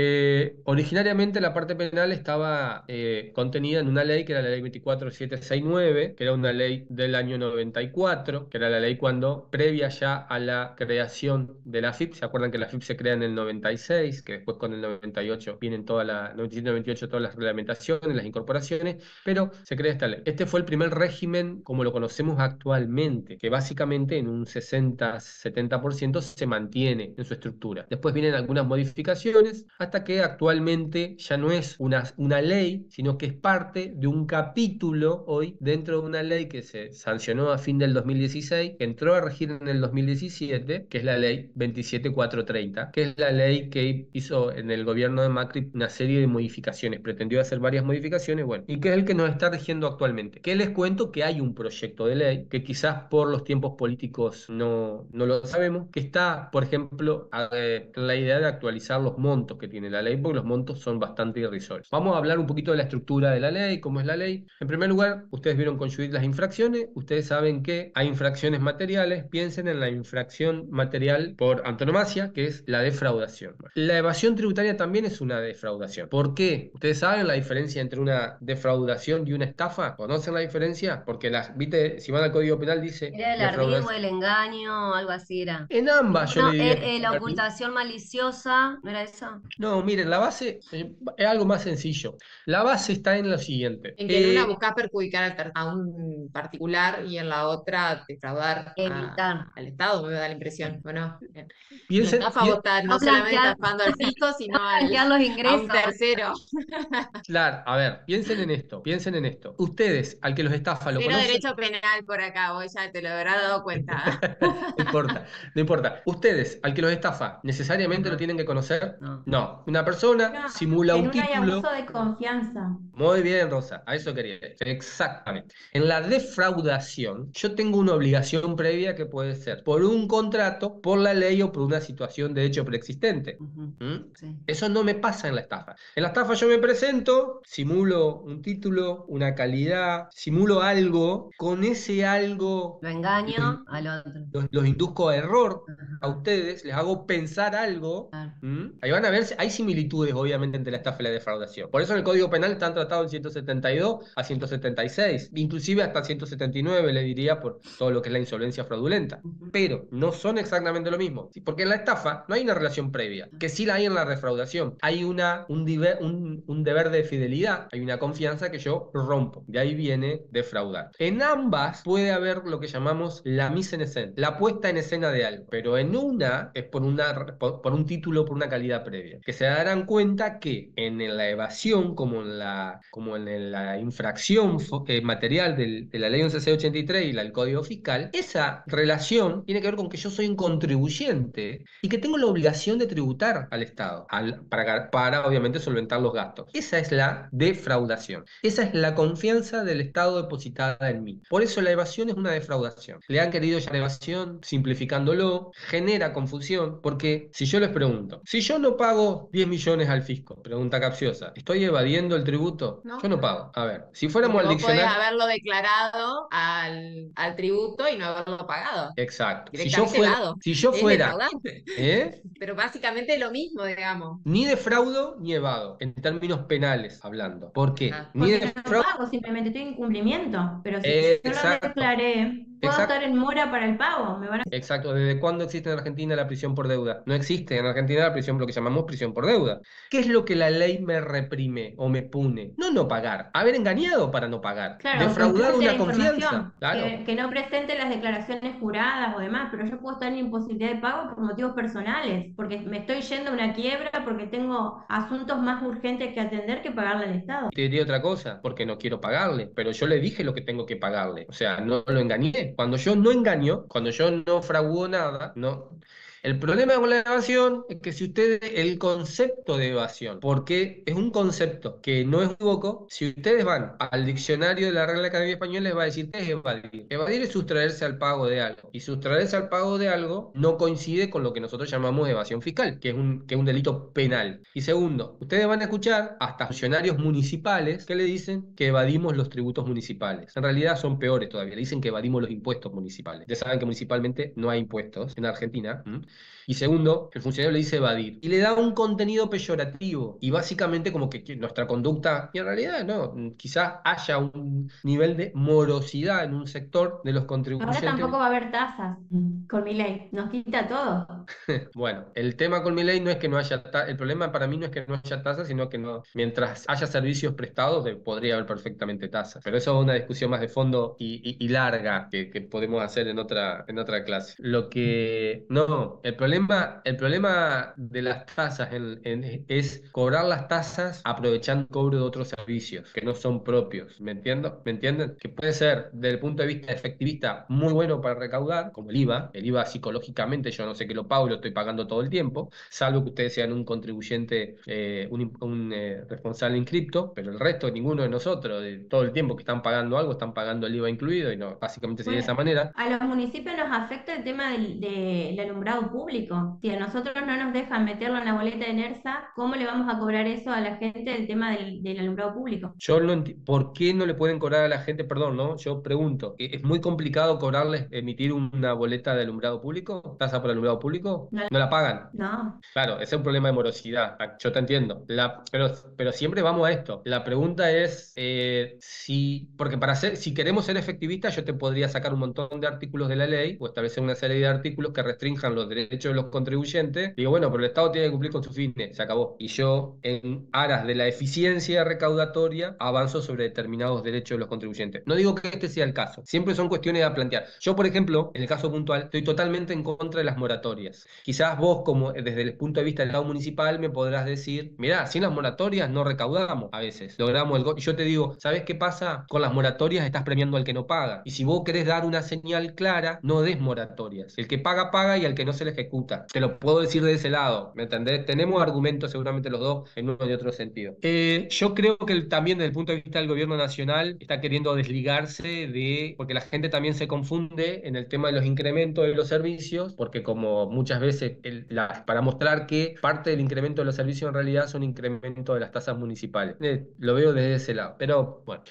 Originariamente la parte penal estaba contenida en una ley que era la ley 24769, que era una ley del año 94, que era la ley cuando, previa ya a la creación de la AFIP, ¿se acuerdan que la AFIP se crea en el 96, que después con el 98 vienen 97-98 todas las reglamentaciones, las incorporaciones, pero se crea esta ley. Este fue el primer régimen como lo conocemos actualmente, que básicamente en un 60-70% se mantiene en su estructura. Después vienen algunas modificaciones hasta que actualmente ya no es una ley, sino que es parte de un capítulo hoy dentro de una ley que se sancionó a fin del 2016, que entró a regir en el 2017, que es la ley 27430, que es la ley que hizo en el gobierno de Macri una serie de modificaciones, pretendió hacer varias modificaciones, bueno, y que es el que nos está rigiendo actualmente. Que les cuento que hay un proyecto de ley, que quizás por los tiempos políticos no lo sabemos, que está, por ejemplo, la idea de actualizar los montos que tiene la ley, porque los montos son bastante irrisorios. Vamos a hablar un poquito de la estructura de la ley, cómo es la ley. En primer lugar, ustedes vieron con Judith las infracciones, ustedes saben que hay infracciones materiales, piensen en la infracción material por antonomasia, que es la defraudación. La evasión tributaria también es una defraudación. ¿Por qué? ¿Ustedes saben la diferencia entre una defraudación y una estafa? ¿Conocen la diferencia? Porque viste, si van al Código Penal dice Era el ardid o el engaño, algo así era. En ambas yo No, le diría. la ocultación maliciosa, ¿no era eso? No, miren, la base es algo más sencillo. La base está en lo siguiente. En que en una buscas perjudicar a razón particular y en la otra defraudar Evitar. al Estado, me da la impresión, ¿o no? En Piensen, estafa vos estás no No solamente blanquear- estafando al fisco, sino blanquear los a un ingresos. tercero. claro, a ver, piensen en esto, piensen en esto. Ustedes, al que los estafa, ¿lo Cero conocen? derecho penal por acá, vos ya te lo habrás dado cuenta. No importa, no importa. Ustedes, al que los estafa, ¿necesariamente lo Ajá. tienen que conocer? No. No. Una persona No, simula en un una hay título. abuso de confianza. Muy bien, Rosa, a eso quería ir. Exactamente. En la defraudación, yo tengo una obligación previa que puede ser por un contrato, por la ley o por una situación de hecho preexistente. Ujú. ¿Mm? Sí. Eso no me pasa en la estafa. En la estafa yo me presento, simulo un título, una calidad, simulo algo, con ese algo Lo engaño al otro. los induzco a error a Ajá. ustedes, les hago pensar algo. Claro. Ahí van a ver, hay similitudes obviamente entre la estafa y la defraudación. Por eso en el Código Penal están tratados en 172 a 176, inclusive hasta 179 le diría por todo lo que es la insolvencia fraudulenta. Ujú. Pero no son exactamente lo mismo, ¿sí? Porque en la estafa no hay una relación previa, que sí la hay en la defraudación. Hay un deber de fidelidad, hay una confianza que yo rompo. De ahí viene defraudar. En ambas puede haber lo que llamamos la mise en escena, la puesta en escena de algo, pero en una es por un título, por una calidad previa. Que se darán cuenta que en la evasión, como en la infracción material de la ley 11.683 y el Código Fiscal, esa relación tiene que ver con que yo soy un contribuyente y que tengo la obligación de tributar al Estado para obviamente solventar los gastos. Esa es la defraudación. Esa es la confianza del Estado depositada en mí. Por eso la evasión es una defraudación. Le han querido llamar evasión, simplificándolo, genera confusión, porque si yo les pregunto, si yo no pago 10 millones al fisco, pregunta capciosa, ¿estoy evadiendo el tributo? No. Yo no pago. A ver, si fuéramos Porque al vos podés diccionario... haberlo declarado al tributo y no haberlo pagado. Exacto. Directamente evado. Si yo Es fuera, defraudante. ¿eh? Pero básicamente lo mismo, digamos. Ni defraudo ni evado, en términos penales hablando. ¿Por qué? Ah, Ni Porque no defraudo. pago, simplemente estoy en incumplimiento. Pero si yo lo Exacto. declaré, puedo Exacto. estar en mora para el pago. Me van a... Exacto. ¿Desde cuándo existe en Argentina la prisión por deuda? No existe en Argentina la prisión, lo que llamamos prisión por deuda. ¿Qué es lo que la ley me reprime o me pune? No pagar. Haber engañado para no pagar. Claro, que Defraudar oculte una la confianza. información, Claro. que no presente las declaraciones juradas o demás, pero yo puedo estar en imposibilidad de pago por motivos personales, porque me estoy yendo a una quiebra, porque tengo asuntos más urgentes que atender que pagarle al Estado. Te diría otra cosa, porque no quiero pagarle, pero yo le dije lo que tengo que pagarle. O sea, no lo engañé. Cuando yo no engaño, cuando yo no fraudo nada, no. El problema con la evasión es que si ustedes, el concepto de evasión, porque es un concepto que no es equívoco, si ustedes van al diccionario de la Real Academia Española les va a decir qué es evadir. Evadir es sustraerse al pago de algo. Y sustraerse al pago de algo no coincide con lo que nosotros llamamos evasión fiscal, que es un delito penal. Y segundo, ustedes van a escuchar hasta funcionarios municipales que le dicen que evadimos los tributos municipales. En realidad son peores todavía, le dicen que evadimos los impuestos municipales. Ya saben que municipalmente no hay impuestos en Argentina. Y segundo, el funcionario le dice evadir. Y le da un contenido peyorativo. Y básicamente como que nuestra conducta, y en realidad no, quizás haya un nivel de morosidad en un sector de los Ahora contribuyentes. tampoco va a haber tasas con mi ley, nos quita todo. Bueno, el tema con mi ley no es que no haya el problema para mí no es que no haya tasas, sino que no, mientras haya servicios prestados, podría haber perfectamente tasas. Pero eso es una discusión más de fondo y larga que podemos hacer en otra clase. Lo que no, el problema de las tasas es cobrar las tasas aprovechando el cobro de otros servicios que no son propios. ¿Me entiendo? ¿Me entienden? Que puede ser, desde el punto de vista efectivista, muy bueno para recaudar, como el IVA. El IVA psicológicamente yo no sé que lo pago, lo estoy pagando todo el tiempo, salvo que ustedes sean un contribuyente, un responsable inscripto, pero el resto, ninguno de nosotros, de todo el tiempo que están pagando algo, están pagando el IVA incluido y no, básicamente sería de esa Bueno, manera. a los municipios nos afecta el tema del alumbrado público. Si a nosotros no nos dejan meterlo en la boleta de NERSA, ¿cómo le vamos a cobrar eso a la gente del tema del alumbrado público? Yo no ¿por qué no le pueden cobrar a la gente? Perdón, ¿no? Yo pregunto, ¿es muy complicado cobrarles, emitir una boleta de alumbrado público? ¿Tasa por alumbrado público? No, ¿No la pagan? no. Claro, ese es un problema de morosidad. Yo te entiendo. Pero siempre vamos a esto. La pregunta es porque si queremos ser efectivistas, yo te podría sacar un montón de artículos de la ley o establecer una serie de artículos que restrinjan los derechos derechos de los contribuyentes, digo, bueno, pero el Estado tiene que cumplir con sus fines, se acabó. Y yo, en aras de la eficiencia recaudatoria, avanzo sobre determinados derechos de los contribuyentes. No digo que este sea el caso, siempre son cuestiones a plantear. Yo, por ejemplo, en el caso puntual, estoy totalmente en contra de las moratorias. Quizás vos, como desde el punto de vista del Estado municipal, me podrás decir, mirá, sin las moratorias no recaudamos a veces, logramos el gol. Y yo te digo, ¿sabés qué pasa? Con las moratorias estás premiando al que no paga. Y si vos querés dar una señal clara, no des moratorias. El que paga, paga y al que no se le ejecuta. Te lo puedo decir de ese lado, ¿me entendés? Tenemos argumentos seguramente los dos en uno y otro sentido. Yo creo que también desde el punto de vista del gobierno nacional está queriendo desligarse de, porque la gente también se confunde en el tema de los incrementos de los servicios, porque como muchas veces, para mostrar que parte del incremento de los servicios en realidad son incrementos de las tasas municipales. Lo veo desde ese lado. Pero bueno.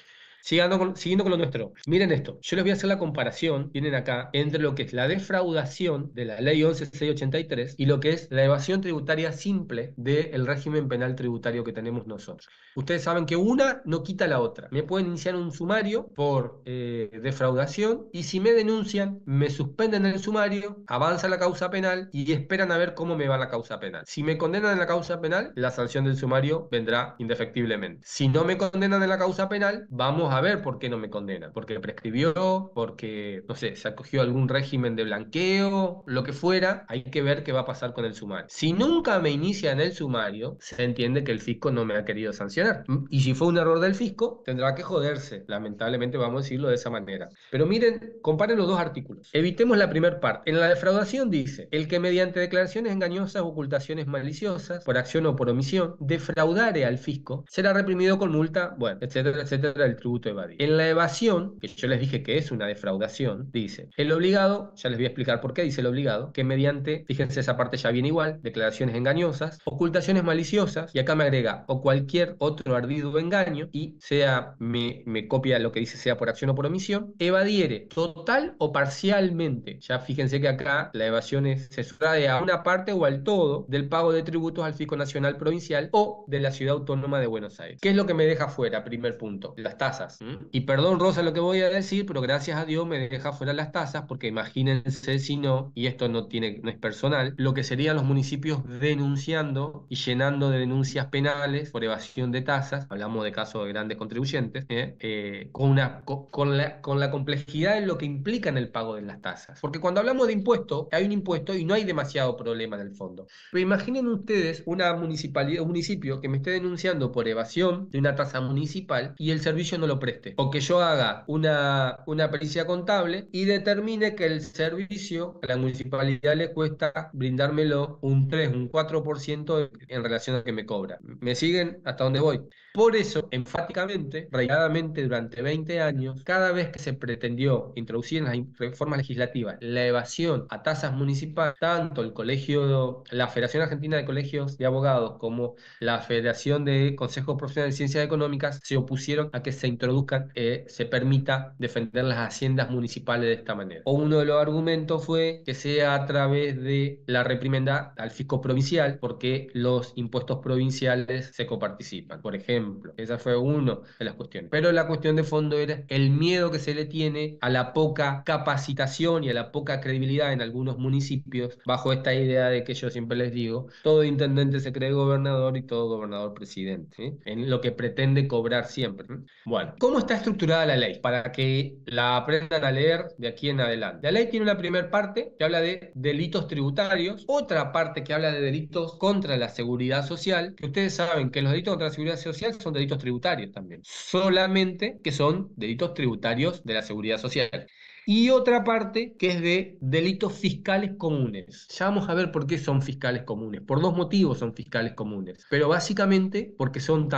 Siguiendo con lo nuestro, miren esto, yo les voy a hacer la comparación, vienen acá, entre lo que es la defraudación de la ley 11.683 y lo que es la evasión tributaria simple del régimen penal tributario que tenemos nosotros. Ustedes saben que una no quita la otra. Me pueden iniciar un sumario por defraudación y si me denuncian, me suspenden el sumario, avanza la causa penal y esperan a ver cómo me va la causa penal. Si me condenan en la causa penal, la sanción del sumario vendrá indefectiblemente. Si no me condenan en la causa penal, vamos a ver por qué no me condenan. Porque prescribió, porque, no sé, se acogió a algún régimen de blanqueo, lo que fuera, hay que ver qué va a pasar con el sumario. Si nunca me inician el sumario, se entiende que el fisco no me ha querido sancionar. Y si fue un error del fisco, tendrá que joderse. Lamentablemente vamos a decirlo de esa manera. Pero miren, comparen los dos artículos. Evitemos la primera parte. En la defraudación dice, el que mediante declaraciones engañosas o ocultaciones maliciosas, por acción o por omisión, defraudare al fisco, será reprimido con multa, bueno, etcétera, etcétera, el tributo evadido. En la evasión, que yo les dije que es una defraudación, dice, el obligado, ya les voy a explicar por qué dice el obligado, que mediante, fíjense esa parte ya viene igual, declaraciones engañosas, ocultaciones maliciosas, y acá me agrega, o cualquier otro ardido engaño, y me copia lo que dice sea por acción o por omisión, evadiere total o parcialmente, ya fíjense que acá la evasión se sustrae a una parte o al todo del pago de tributos al Fisco Nacional Provincial o de la Ciudad Autónoma de Buenos Aires. ¿Qué es lo que me deja fuera? Primer punto, las tasas. Y perdón, Rosa, lo que voy a decir, pero gracias a Dios me deja fuera las tasas, porque imagínense si no, y esto no es personal, lo que serían los municipios denunciando y llenando de denuncias penales por evasión de tasas, hablamos de casos de grandes contribuyentes, con la complejidad en lo que implica en el pago de las tasas. Porque cuando hablamos de impuesto, hay un impuesto y no hay demasiado problema en el fondo. Pero imaginen ustedes una municipalidad, un municipio que me esté denunciando por evasión de una tasa municipal y el servicio no lo preste. O que yo haga una pericia contable y determine que el servicio a la municipalidad le cuesta brindármelo un 3, un 4% en relación a que me cobra. ¿Me siguen hasta dónde voy? Por eso, enfáticamente, reiteradamente durante 20 años, cada vez que se pretendió introducir en las reformas legislativas la evasión a tasas municipales, tanto la Federación Argentina de Colegios de Abogados como la Federación de Consejos Profesionales de Ciencias Económicas se opusieron a que se introduzcan, se permita defender las haciendas municipales de esta manera. O uno de los argumentos fue que sea a través de la reprimenda al fisco provincial, porque los impuestos provinciales se coparticipan, por ejemplo. Esa fue una de las cuestiones. Pero la cuestión de fondo era el miedo que se le tiene a la poca capacitación y a la poca credibilidad en algunos municipios, bajo esta idea de que yo siempre les digo, todo intendente se cree gobernador y todo gobernador presidente, en lo que pretende cobrar siempre. Bueno, ¿cómo está estructurada la ley? Para que la aprendan a leer de aquí en adelante. La ley tiene una primera parte que habla de delitos tributarios, otra parte que habla de delitos contra la seguridad social, que ustedes saben que los delitos contra la seguridad social son delitos tributarios también, solamente que son delitos tributarios de la seguridad social. Y otra parte que es de delitos fiscales comunes. Ya vamos a ver por qué son fiscales comunes. Por dos motivos son fiscales comunes. Pero básicamente porque son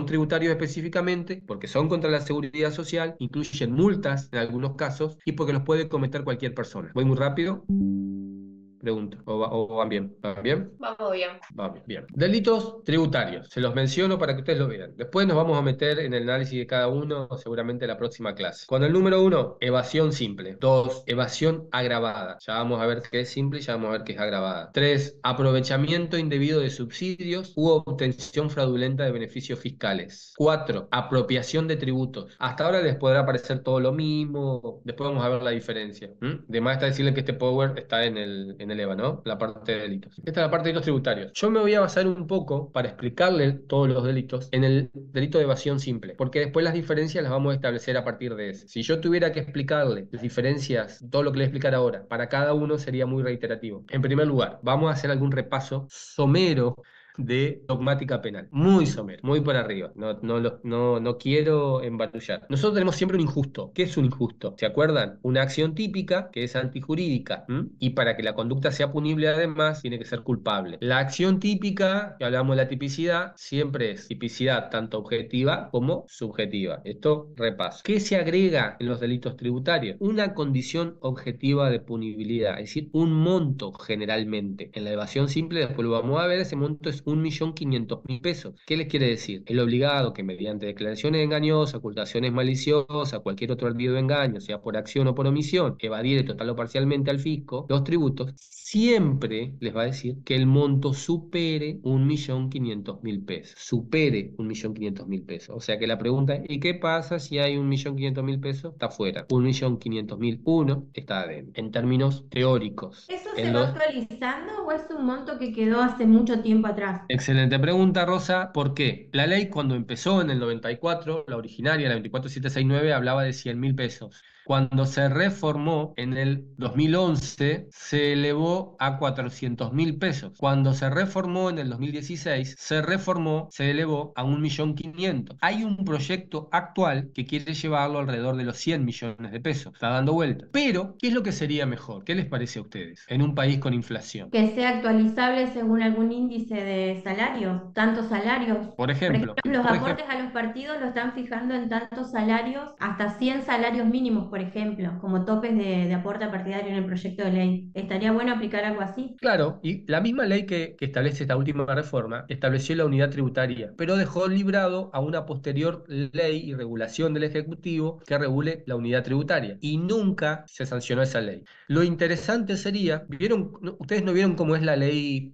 tributarios específicamente, porque son contra la seguridad social, incluyen multas en algunos casos y porque los puede cometer cualquier persona. ¿Voy muy rápido? Pregunto, ¿o van bien? ¿Van bien? Vamos bien. Vamos bien. Delitos tributarios, se los menciono para que ustedes lo vean. Después nos vamos a meter en el análisis de cada uno, seguramente en la próxima clase. Con el número 1, evasión simple. 2, evasión agravada. Ya vamos a ver qué es simple y ya vamos a ver qué es agravada. 3, aprovechamiento indebido de subsidios u obtención fraudulenta de beneficios fiscales. 4, apropiación de tributos. Hasta ahora les podrá parecer todo lo mismo, después vamos a ver la diferencia. De más está decirle que este power está en el el EVA, ¿no? La parte de delitos. Esta es la parte de delitos tributarios. Yo me voy a basar un poco para explicarle todos los delitos en el delito de evasión simple, porque después las diferencias las vamos a establecer a partir de ese. Si yo tuviera que explicarle las diferencias, todo lo que le voy a explicar ahora, para cada uno sería muy reiterativo. En primer lugar, vamos a hacer algún repaso somero de dogmática penal. Muy somero, muy por arriba. No quiero embatullar. Nosotros tenemos siempre un injusto. ¿Qué es un injusto? ¿Se acuerdan? Una acción típica que es antijurídica. Y para que la conducta sea punible además, tiene que ser culpable. La acción típica, que hablamos de la tipicidad, siempre es tipicidad tanto objetiva como subjetiva. Esto repaso. ¿Qué se agrega en los delitos tributarios? Una condición objetiva de punibilidad, es decir, un monto generalmente. En la evasión simple, después lo vamos a ver, ese monto es 1.500.000 pesos. ¿Qué les quiere decir? El obligado que mediante declaraciones engañosas, ocultaciones maliciosas, cualquier otro ardido de engaño, sea por acción o por omisión, evadiere total o parcialmente al fisco los tributos, siempre les va a decir que el monto supere 1.500.000 pesos. Supere 1.500.000 pesos. O sea que la pregunta es, ¿y qué pasa si hay 1.500.000 pesos? Está fuera. 1.500.001 está adentro. En términos teóricos. ¿Eso En se va los... actualizando o es un monto que quedó hace mucho tiempo atrás? Excelente pregunta, Rosa. ¿Por qué? La ley cuando empezó en el 94, la originaria, la 24769, hablaba de 100.000 pesos. Cuando se reformó en el 2011, se elevó a 400.000 pesos. Cuando se reformó en el 2016, se elevó a 1.500.000. Hay un proyecto actual que quiere llevarlo alrededor de los 100 millones de pesos. Está dando vuelta. Pero, ¿qué es lo que sería mejor? ¿Qué les parece a ustedes en un país con inflación? Que sea actualizable según algún índice de salarios, tantos salarios. Por ejemplo, Los aportes a los partidos lo están fijando en tantos salarios, hasta 100 salarios mínimos, por ejemplo, como topes de aporte partidario en el proyecto de ley. ¿Estaría bueno aplicar algo así? claro, y la misma ley que establece esta última reforma estableció la unidad tributaria, pero dejó librado a una posterior ley y regulación del Ejecutivo que regule la unidad tributaria. Y nunca se sancionó esa ley. Lo interesante sería, ¿ustedes no vieron cómo es la ley,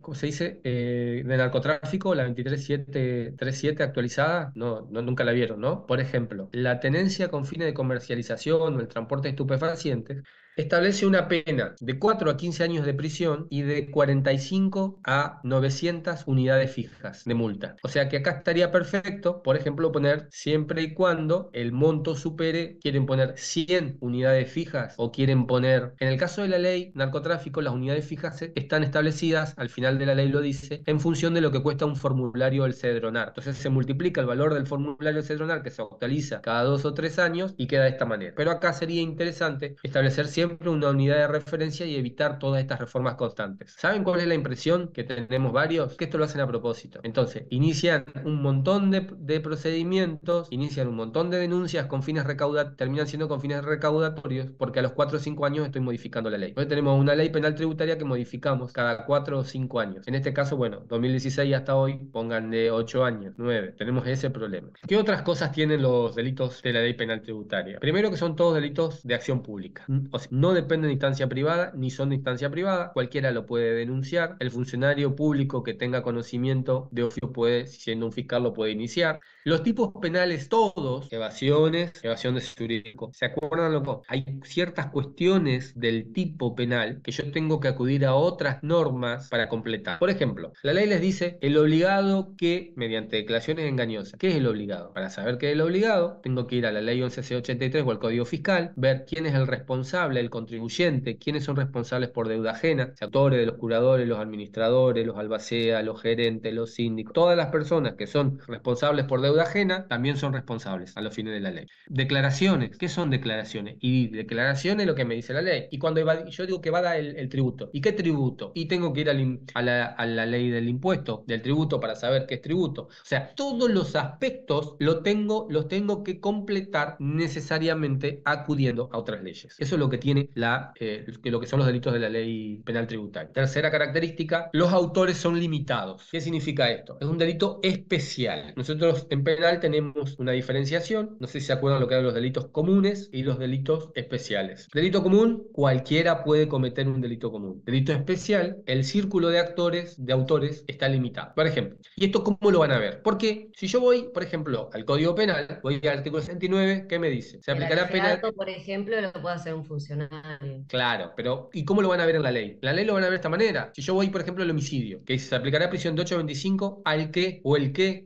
¿cómo se dice? De narcotráfico, la 23737 actualizada? No, nunca la vieron, ¿no? Por ejemplo, la tenencia con fines de comercialización o el transporte de estupefacientes establece una pena de 4 a 15 años de prisión y de 45 a 900 unidades fijas de multa. O sea que acá estaría perfecto, por ejemplo, poner siempre y cuando el monto supere, quieren poner 100 unidades fijas o quieren poner, en el caso de la ley narcotráfico, las unidades fijas están establecidas, al final de la ley lo dice, en función de lo que cuesta un formulario del Cedronar. Entonces se multiplica el valor del formulario del Cedronar que se actualiza cada 2 o 3 años y queda de esta manera. Pero acá sería interesante establecer siempre una unidad de referencia y evitar todas estas reformas constantes. ¿Saben cuál es la impresión que tenemos varios? Que esto lo hacen a propósito. Entonces, inician un montón de procedimientos, inician un montón de denuncias con fines recaudatorios, terminan siendo con fines recaudatorios, porque a los 4 o 5 años estoy modificando la ley. Hoy tenemos una ley penal tributaria que modificamos cada 4 o 5 años. En este caso, bueno, 2016 hasta hoy, pongan de 8 años, 9. Tenemos ese problema. ¿Qué otras cosas tienen los delitos de la ley penal tributaria? Primero que son todos delitos de acción pública. O sea, no dependen de instancia privada, ni son de instancia privada, cualquiera lo puede denunciar, el funcionario público que tenga conocimiento de oficio puede, siendo un fiscal, lo puede iniciar. Los tipos penales todos, evasión de jurídico, ¿se acuerdan loco? Hay ciertas cuestiones del tipo penal que yo tengo que acudir a otras normas para completar. Por ejemplo, la ley les dice el obligado que, mediante declaraciones engañosas, ¿qué es el obligado? Para saber qué es el obligado, tengo que ir a la ley 11.C83 o al Código Fiscal, ver quién es el responsable, el contribuyente, quiénes son responsables por deuda ajena, los actores, los curadores, los administradores, los albaceas, los gerentes, los síndicos, todas las personas que son responsables por deuda ajena también son responsables a los fines de la ley. Declaraciones, ¿qué son declaraciones? Y declaraciones es lo que me dice la ley. Y cuando yo digo que va a dar el tributo, ¿y qué tributo? Y tengo que ir a la ley del impuesto, del tributo, para saber qué es tributo. O sea, todos los aspectos los tengo que completar necesariamente acudiendo a otras leyes. Eso es lo que tiene lo que son los delitos de la ley penal tributaria. Tercera característica, los autores son limitados. ¿Qué significa esto? Es un delito especial. Nosotros en penal tenemos una diferenciación, no sé si se acuerdan lo que eran los delitos comunes y los delitos especiales. Delito común, cualquiera puede cometer un delito común. Delito especial, el círculo de autores está limitado. Por ejemplo, ¿y esto cómo lo van a ver? Porque si yo voy, por ejemplo, al Código Penal, voy al artículo 69, ¿qué me dice? Se aplicará El penal. asesinato, por ejemplo, lo puede hacer un funcionario. nadie. Claro, pero ¿y cómo lo van a ver en la ley? La ley lo van a ver de esta manera. Si yo voy, por ejemplo, al homicidio, que dice, se aplicará prisión de 8 a 25 al qué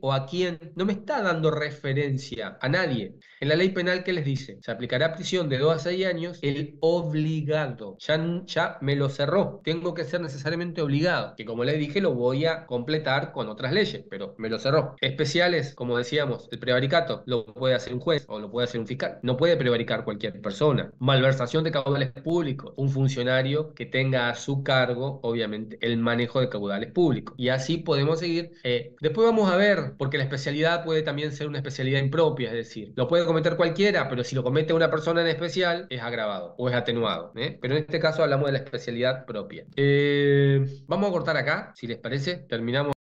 o a quién, no me está dando referencia a nadie. En la ley penal, ¿qué les dice? Se aplicará prisión de 2 a 6 años el obligado. Ya me lo cerró. Tengo que ser necesariamente obligado, que como les dije, lo voy a completar con otras leyes, pero me lo cerró. Especiales, como decíamos, el prevaricato lo puede hacer un juez o lo puede hacer un fiscal. No puede prevaricar cualquier persona. Malversación de caudales públicos. Un funcionario que tenga a su cargo, obviamente, el manejo de caudales públicos. Y así podemos seguir. Después vamos a ver, porque la especialidad puede también ser una especialidad impropia, es decir, lo puede cometer cualquiera, pero si lo comete una persona en especial, es agravado o es atenuado. Pero en este caso hablamos de la especialidad propia. Vamos a cortar acá, si les parece. Terminamos.